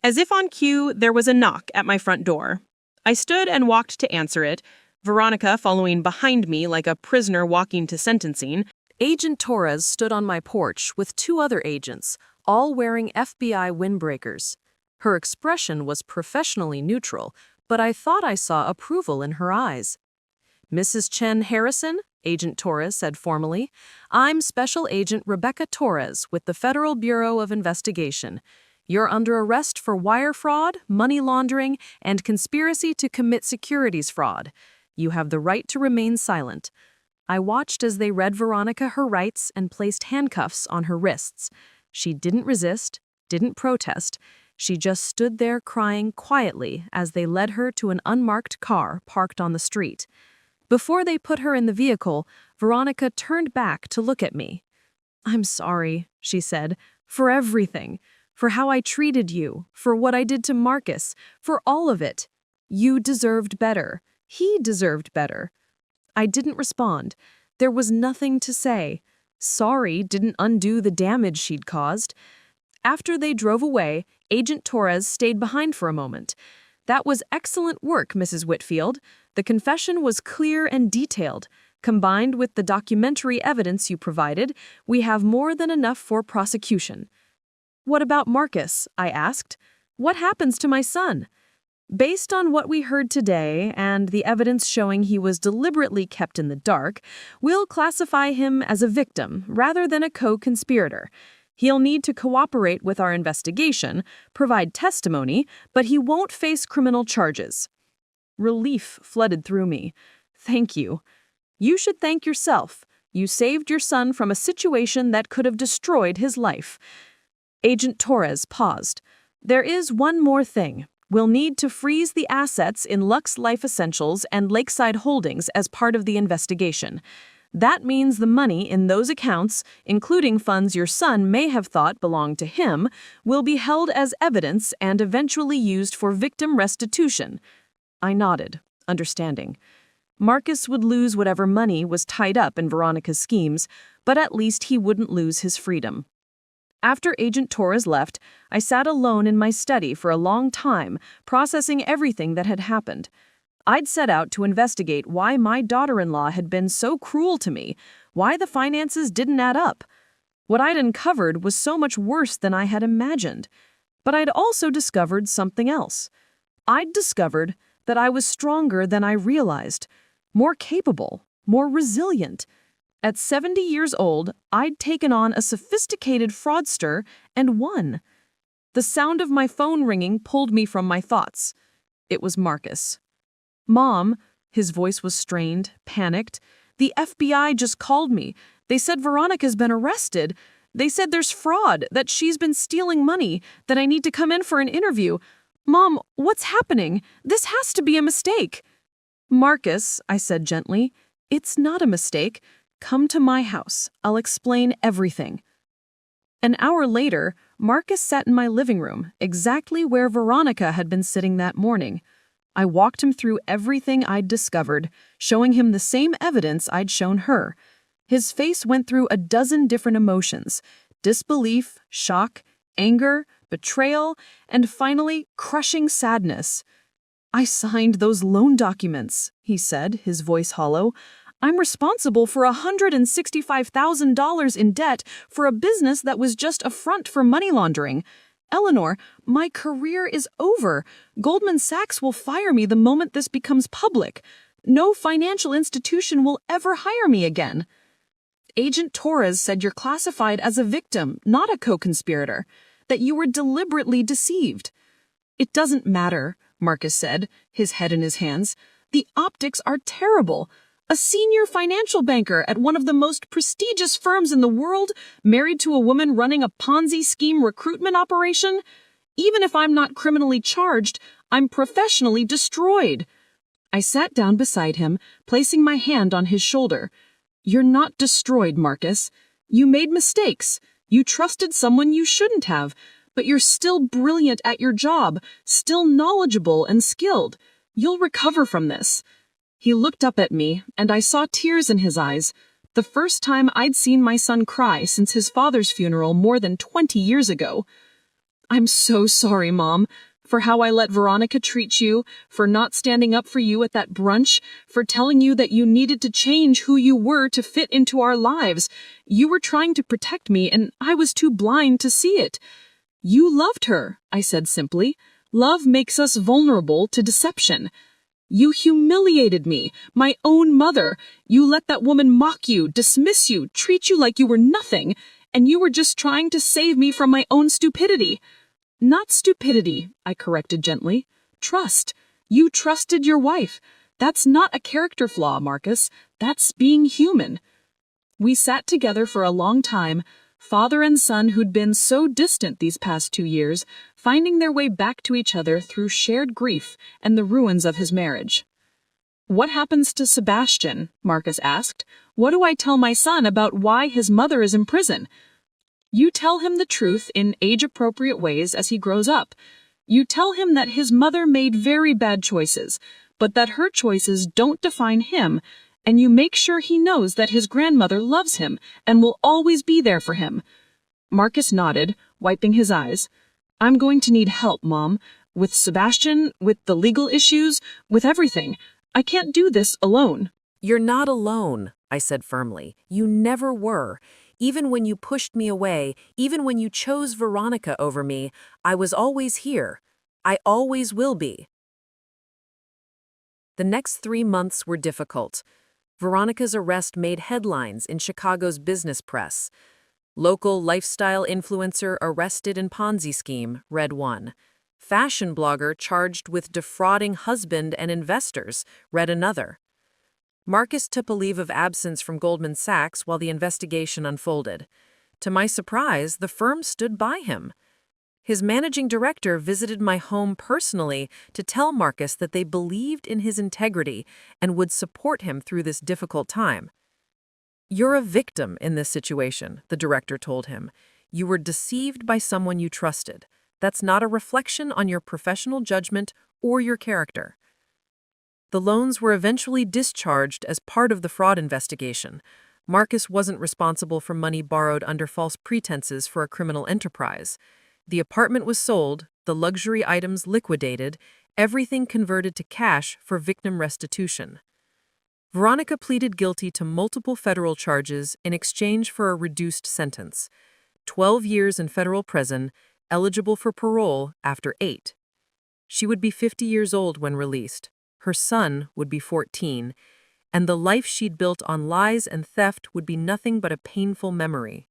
As if on cue, there was a knock at my front door. I stood and walked to answer it, Veronica following behind me like a prisoner walking to sentencing. Agent Torres stood on my porch with 2 other agents, all wearing FBI windbreakers. Her expression was professionally neutral, but I thought I saw approval in her eyes. Mrs. Chen Harrison, Agent Torres said formally, I'm Special Agent Rebecca Torres with the Federal Bureau of Investigation. You're under arrest for wire fraud, money laundering, and conspiracy to commit securities fraud. You have the right to remain silent. I watched as they read Veronica her rights and placed handcuffs on her wrists. She didn't resist, didn't protest. She just stood there crying quietly as they led her to an unmarked car parked on the street. Before they put her in the vehicle, Veronica turned back to look at me. I'm sorry, she said, for everything, for how I treated you, for what I did to Marcus, for all of it. You deserved better. He deserved better. I didn't respond. There was nothing to say. Sorry didn't undo the damage she'd caused. After they drove away, Agent Torres stayed behind for a moment. That was excellent work, Mrs. Whitfield. The confession was clear and detailed. Combined with the documentary evidence you provided, we have more than enough for prosecution." "What about Marcus?" I asked. "What happens to my son?" "Based on what we heard today and the evidence showing he was deliberately kept in the dark, we'll classify him as a victim rather than a co-conspirator. He'll need to cooperate with our investigation, provide testimony, but he won't face criminal charges." Relief flooded through me. "Thank you." "You should thank yourself. You saved your son from a situation that could have destroyed his life." Agent Torres paused. "There is one more thing. We'll need to freeze the assets in Lux Life Essentials and Lakeside Holdings as part of the investigation. That means the money in those accounts, including funds your son may have thought belonged to him, will be held as evidence and eventually used for victim restitution." I nodded, understanding. Marcus would lose whatever money was tied up in Veronica's schemes, but at least he wouldn't lose his freedom. After Agent Torres left, I sat alone in my study for a long time, processing everything that had happened. I'd set out to investigate why my daughter-in-law had been so cruel to me, why the finances didn't add up. What I'd uncovered was so much worse than I had imagined. But I'd also discovered something else. I'd discovered that I was stronger than I realized, more capable, more resilient. At 70 years old, I'd taken on a sophisticated fraudster and won. The sound of my phone ringing pulled me from my thoughts. It was Marcus. "Mom," his voice was strained, panicked. "The FBI just called me. They said Veronica's been arrested. They said there's fraud, that she's been stealing money, that I need to come in for an interview. Mom, what's happening? This has to be a mistake." "Marcus," I said gently, "it's not a mistake. Come to my house. I'll explain everything." An hour later, Marcus sat in my living room, exactly where Veronica had been sitting that morning. I walked him through everything I'd discovered, showing him the same evidence I'd shown her. His face went through a dozen different emotions: disbelief, shock, anger, betrayal, and finally, crushing sadness. "I signed those loan documents," he said, his voice hollow. "I'm responsible for $165,000 in debt for a business that was just a front for money laundering. Eleanor, my career is over. Goldman Sachs will fire me the moment this becomes public. No financial institution will ever hire me again." "Agent Torres said you're classified as a victim, not a co-conspirator, that you were deliberately deceived." "It doesn't matter," Marcus said, his head in his hands. "The optics are terrible. A senior financial banker at one of the most prestigious firms in the world, married to a woman running a Ponzi scheme recruitment operation? Even if I'm not criminally charged, I'm professionally destroyed." I sat down beside him, placing my hand on his shoulder. "You're not destroyed, Marcus. You made mistakes. You trusted someone you shouldn't have, but you're still brilliant at your job, still knowledgeable and skilled. You'll recover from this." He looked up at me, and I saw tears in his eyes, the first time I'd seen my son cry since his father's funeral more than 20 years ago. "I'm so sorry, Mom, for how I let Veronica treat you, for not standing up for you at that brunch, for telling you that you needed to change who you were to fit into our lives. You were trying to protect me, and I was too blind to see it." "You loved her," I said simply. "Love makes us vulnerable to deception." "You humiliated me, my own mother. You let that woman mock you, dismiss you, treat you like you were nothing, and you were just trying to save me from my own stupidity." "Not stupidity," I corrected gently. "Trust. You trusted your wife. That's not a character flaw, Marcus. That's being human." We sat together for a long time, father and son who'd been so distant these past 2 years, finding their way back to each other through shared grief and the ruins of his marriage. "What happens to Sebastian?" Marcus asked. "What do I tell my son about why his mother is in prison?" "You tell him the truth in age-appropriate ways as he grows up. You tell him that his mother made very bad choices, but that her choices don't define him, and you make sure he knows that his grandmother loves him and will always be there for him." Marcus nodded, wiping his eyes. "I'm going to need help, Mom. With Sebastian, with the legal issues, with everything. I can't do this alone." You're not alone. I said firmly. "You never were. Even when you pushed me away, even when you chose Veronica over me, I was always here. I always will be." The next 3 months were difficult. Veronica's arrest made headlines in Chicago's business press. Local lifestyle influencer arrested in Ponzi scheme, read one. Fashion blogger charged with defrauding husband and investors, read another. Marcus took a leave of absence from Goldman Sachs while the investigation unfolded. To my surprise, the firm stood by him. His managing director visited my home personally to tell Marcus that they believed in his integrity and would support him through this difficult time. "You're a victim in this situation," the director told him. "You were deceived by someone you trusted. That's not a reflection on your professional judgment or your character." The loans were eventually discharged as part of the fraud investigation. Marcus wasn't responsible for money borrowed under false pretenses for a criminal enterprise. The apartment was sold, the luxury items liquidated, everything converted to cash for victim restitution. Veronica pleaded guilty to multiple federal charges in exchange for a reduced sentence. 12 years in federal prison, eligible for parole after 8. She would be 50 years old when released. Her son would be 14, and the life she'd built on lies and theft would be nothing but a painful memory.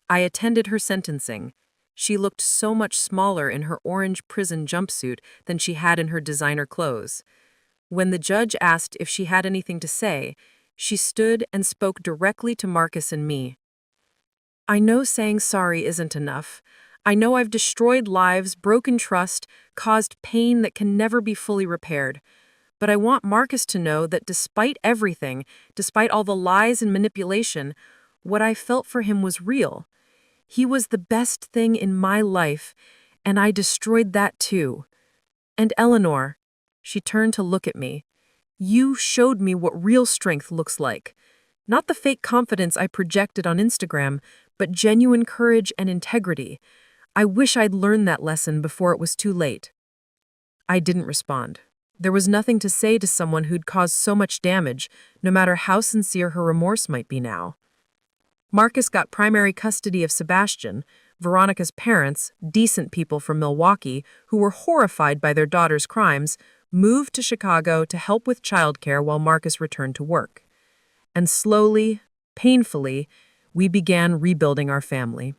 I attended her sentencing. She looked so much smaller in her orange prison jumpsuit than she had in her designer clothes. When the judge asked if she had anything to say, she stood and spoke directly to Marcus and me. "I know saying sorry isn't enough. I know I've destroyed lives, broken trust, caused pain that can never be fully repaired. But I want Marcus to know that despite everything, despite all the lies and manipulation, what I felt for him was real. He was the best thing in my life, and I destroyed that too. And Eleanor," she turned to look at me, "you showed me what real strength looks like. Not the fake confidence I projected on Instagram, but genuine courage and integrity. I wish I'd learned that lesson before it was too late." I didn't respond. There was nothing to say to someone who'd caused so much damage, no matter how sincere her remorse might be now. Marcus got primary custody of Sebastian. Veronica's parents, decent people from Milwaukee who were horrified by their daughter's crimes, moved to Chicago to help with childcare while Marcus returned to work. And slowly, painfully, we began rebuilding our family.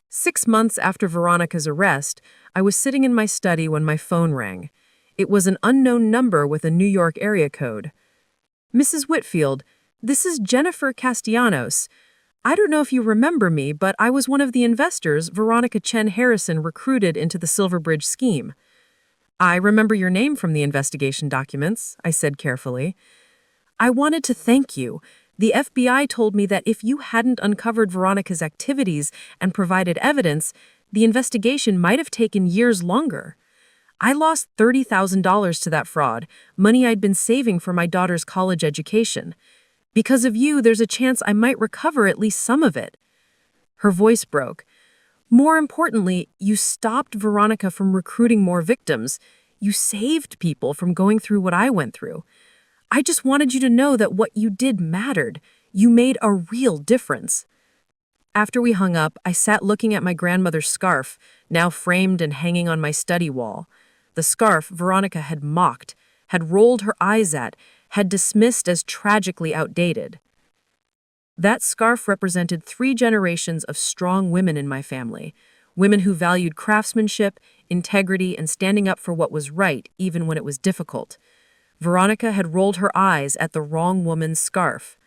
6 months after Veronica's arrest, I was sitting in my study when my phone rang. It was an unknown number with a New York area code. "Mrs. Whitfield, this is Jennifer Castellanos. I don't know if you remember me, but I was one of the investors Veronica Chen Harrison recruited into the Silverbridge scheme." "I remember your name from the investigation documents," I said carefully. "I wanted to thank you. The FBI told me that if you hadn't uncovered Veronica's activities and provided evidence, the investigation might have taken years longer. I lost $30,000 to that fraud, money I'd been saving for my daughter's college education. Because of you, there's a chance I might recover at least some of it." Her voice broke. "More importantly, you stopped Veronica from recruiting more victims. You saved people from going through what I went through. I just wanted you to know that what you did mattered. You made a real difference." After we hung up, I sat looking at my grandmother's scarf, now framed and hanging on my study wall. The scarf Veronica had mocked, had rolled her eyes at, had dismissed as tragically outdated. That scarf represented 3 generations of strong women in my family, women who valued craftsmanship, integrity, and standing up for what was right, even when it was difficult. Veronica had rolled her eyes at the wrong woman's scarf.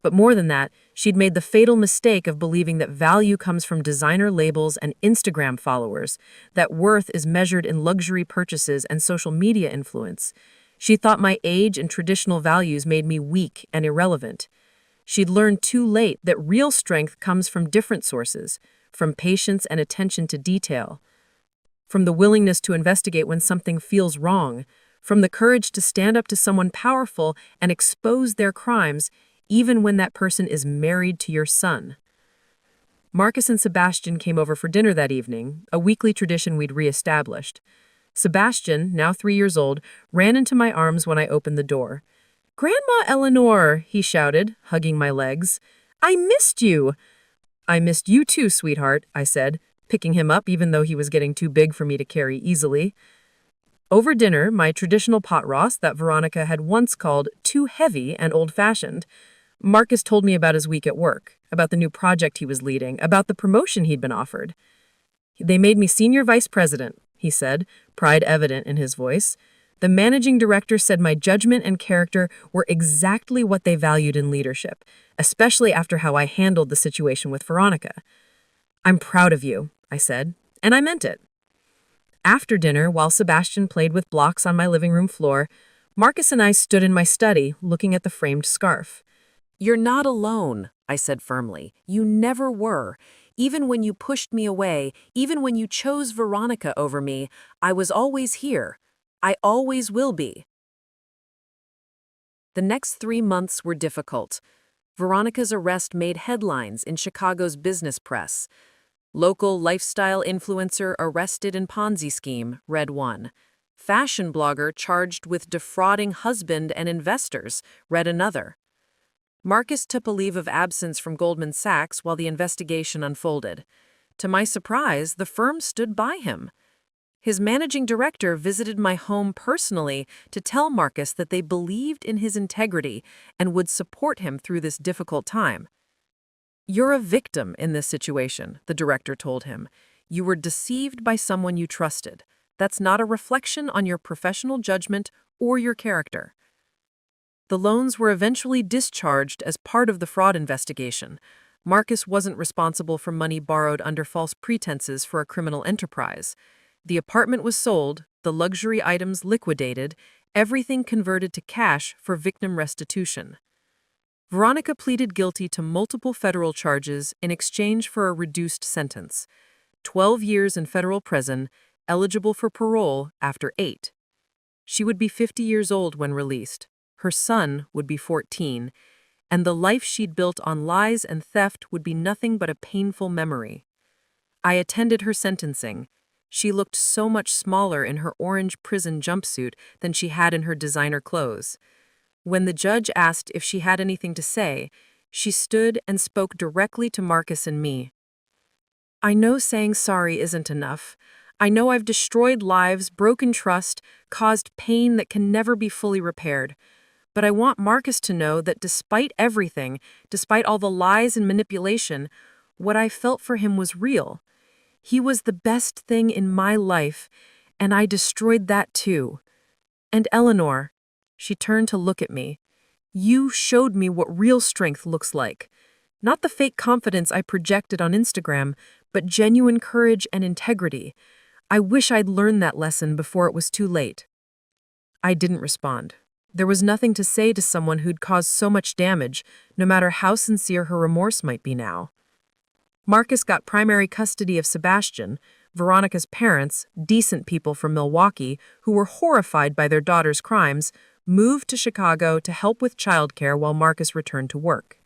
But more than that, she'd made the fatal mistake of believing that value comes from designer labels and Instagram followers, that worth is measured in luxury purchases and social media influence. She thought my age and traditional values made me weak and irrelevant. She'd learned too late that real strength comes from different sources, from patience and attention to detail, from the willingness to investigate when something feels wrong, from the courage to stand up to someone powerful and expose their crimes, even when that person is married to your son. Marcus and Sebastian came over for dinner that evening, a weekly tradition we'd reestablished. Sebastian, now 3 years old, ran into my arms when I opened the door. "Grandma Eleanor," he shouted, hugging my legs. "I missed you." "I missed you too, sweetheart," I said, picking him up even though he was getting too big for me to carry easily. Over dinner, my traditional pot roast that Veronica had once called too heavy and old-fashioned, Marcus told me about his week at work, about the new project he was leading, about the promotion he'd been offered. "They made me senior vice president," he said, pride evident in his voice. "The managing director said my judgment and character were exactly what they valued in leadership, especially after how I handled the situation with Veronica." "I'm proud of you," I said, and I meant it. After dinner, while Sebastian played with blocks on my living room floor, Marcus and I stood in my study, looking at the framed scarf. "You're not alone," I said firmly. "You never were. Even when you pushed me away, even when you chose Veronica over me, I was always here. I always will be." The next 3 months were difficult. Veronica's arrest made headlines in Chicago's business press. Local lifestyle influencer arrested in Ponzi scheme, read one. Fashion blogger charged with defrauding husband and investors, read another. Marcus took a leave of absence from Goldman Sachs while the investigation unfolded. To my surprise, the firm stood by him. His managing director visited my home personally to tell Marcus that they believed in his integrity and would support him through this difficult time. "You're a victim in this situation," the director told him. "You were deceived by someone you trusted. That's not a reflection on your professional judgment or your character." The loans were eventually discharged as part of the fraud investigation. Marcus wasn't responsible for money borrowed under false pretenses for a criminal enterprise. The apartment was sold, the luxury items liquidated, everything converted to cash for victim restitution. Veronica pleaded guilty to multiple federal charges in exchange for a reduced sentence. 12 years in federal prison, eligible for parole after 8. She would be 50 years old when released. Her son would be 14, and the life she'd built on lies and theft would be nothing but a painful memory. I attended her sentencing. She looked so much smaller in her orange prison jumpsuit than she had in her designer clothes. When the judge asked if she had anything to say, she stood and spoke directly to Marcus and me. "I know saying sorry isn't enough. I know I've destroyed lives, broken trust, caused pain that can never be fully repaired. But I want Marcus to know that despite everything, despite all the lies and manipulation, what I felt for him was real. He was the best thing in my life, and I destroyed that too. And Eleanor," she turned to look at me, "you showed me what real strength looks like. Not the fake confidence I projected on Instagram, but genuine courage and integrity. I wish I'd learned that lesson before it was too late." I didn't respond. There was nothing to say to someone who'd caused so much damage, no matter how sincere her remorse might be now. Marcus got primary custody of Sebastian. Veronica's parents, decent people from Milwaukee who were horrified by their daughter's crimes, moved to Chicago to help with childcare while Marcus returned to work.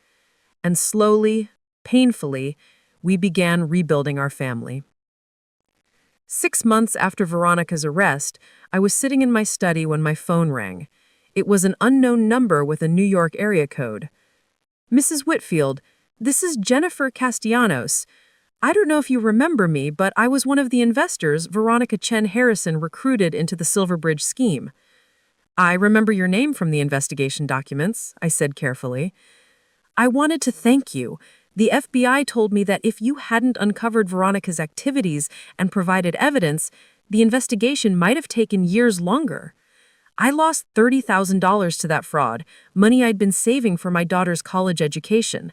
And slowly, painfully, we began rebuilding our family. 6 months after Veronica's arrest, I was sitting in my study when my phone rang. It was an unknown number with a New York area code. "Mrs. Whitfield, this is Jennifer Castellanos. I don't know if you remember me, but I was one of the investors Veronica Chen Harrison recruited into the Silverbridge scheme." "I remember your name from the investigation documents," I said carefully. "I wanted to thank you. The FBI told me that if you hadn't uncovered Veronica's activities and provided evidence, the investigation might have taken years longer. I lost $30,000 to that fraud, money I'd been saving for my daughter's college education.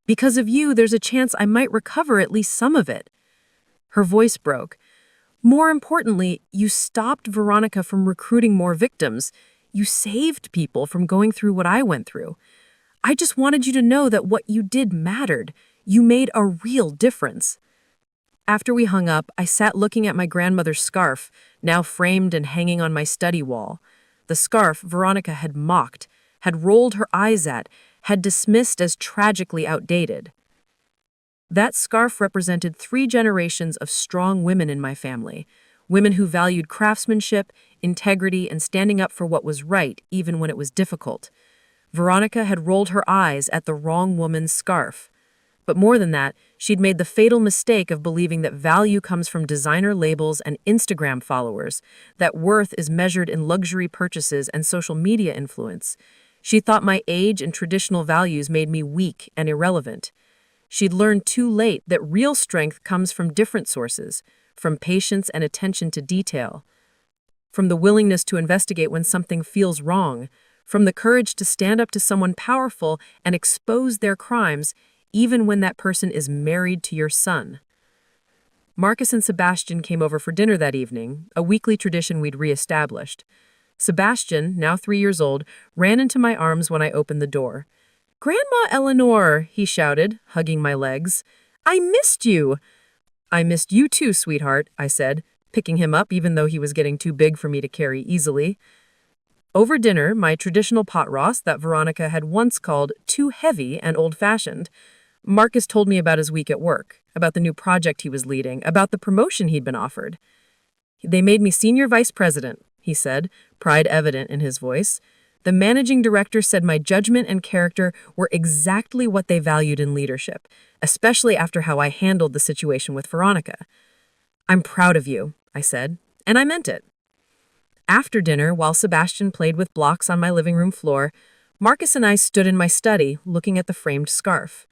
Because of you, there's a chance I might recover at least some of it." Her voice broke. "More importantly, you stopped Veronica from recruiting more victims. You saved people from going through what I went through. I just wanted you to know that what you did mattered. You made a real difference." After we hung up, I sat looking at my grandmother's scarf, now framed and hanging on my study wall. The scarf Veronica had mocked, had rolled her eyes at, had dismissed as tragically outdated. That scarf represented 3 generations of strong women in my family, women who valued craftsmanship, integrity, and standing up for what was right, even when it was difficult. Veronica had rolled her eyes at the wrong woman's scarf. But more than that, she'd made the fatal mistake of believing that value comes from designer labels and Instagram followers, that worth is measured in luxury purchases and social media influence. She thought my age and traditional values made me weak and irrelevant. She'd learned too late that real strength comes from different sources, from patience and attention to detail, from the willingness to investigate when something feels wrong, from the courage to stand up to someone powerful and expose their crimes, even when that person is married to your son. Marcus and Sebastian came over for dinner that evening, a weekly tradition we'd reestablished. Sebastian, now 3 years old, ran into my arms when I opened the door. "Grandma Eleanor," he shouted, hugging my legs. "I missed you." "I missed you too, sweetheart," I said, picking him up even though he was getting too big for me to carry easily. Over dinner, my traditional pot roast that Veronica had once called too heavy and old-fashioned, Marcus told me about his week at work, about the new project he was leading, about the promotion he'd been offered. "They made me senior vice president," he said, pride evident in his voice. "The managing director said my judgment and character were exactly what they valued in leadership, especially after how I handled the situation with Veronica." "I'm proud of you," I said, and I meant it. After dinner, while Sebastian played with blocks on my living room floor, Marcus and I stood in my study, looking at the framed scarf.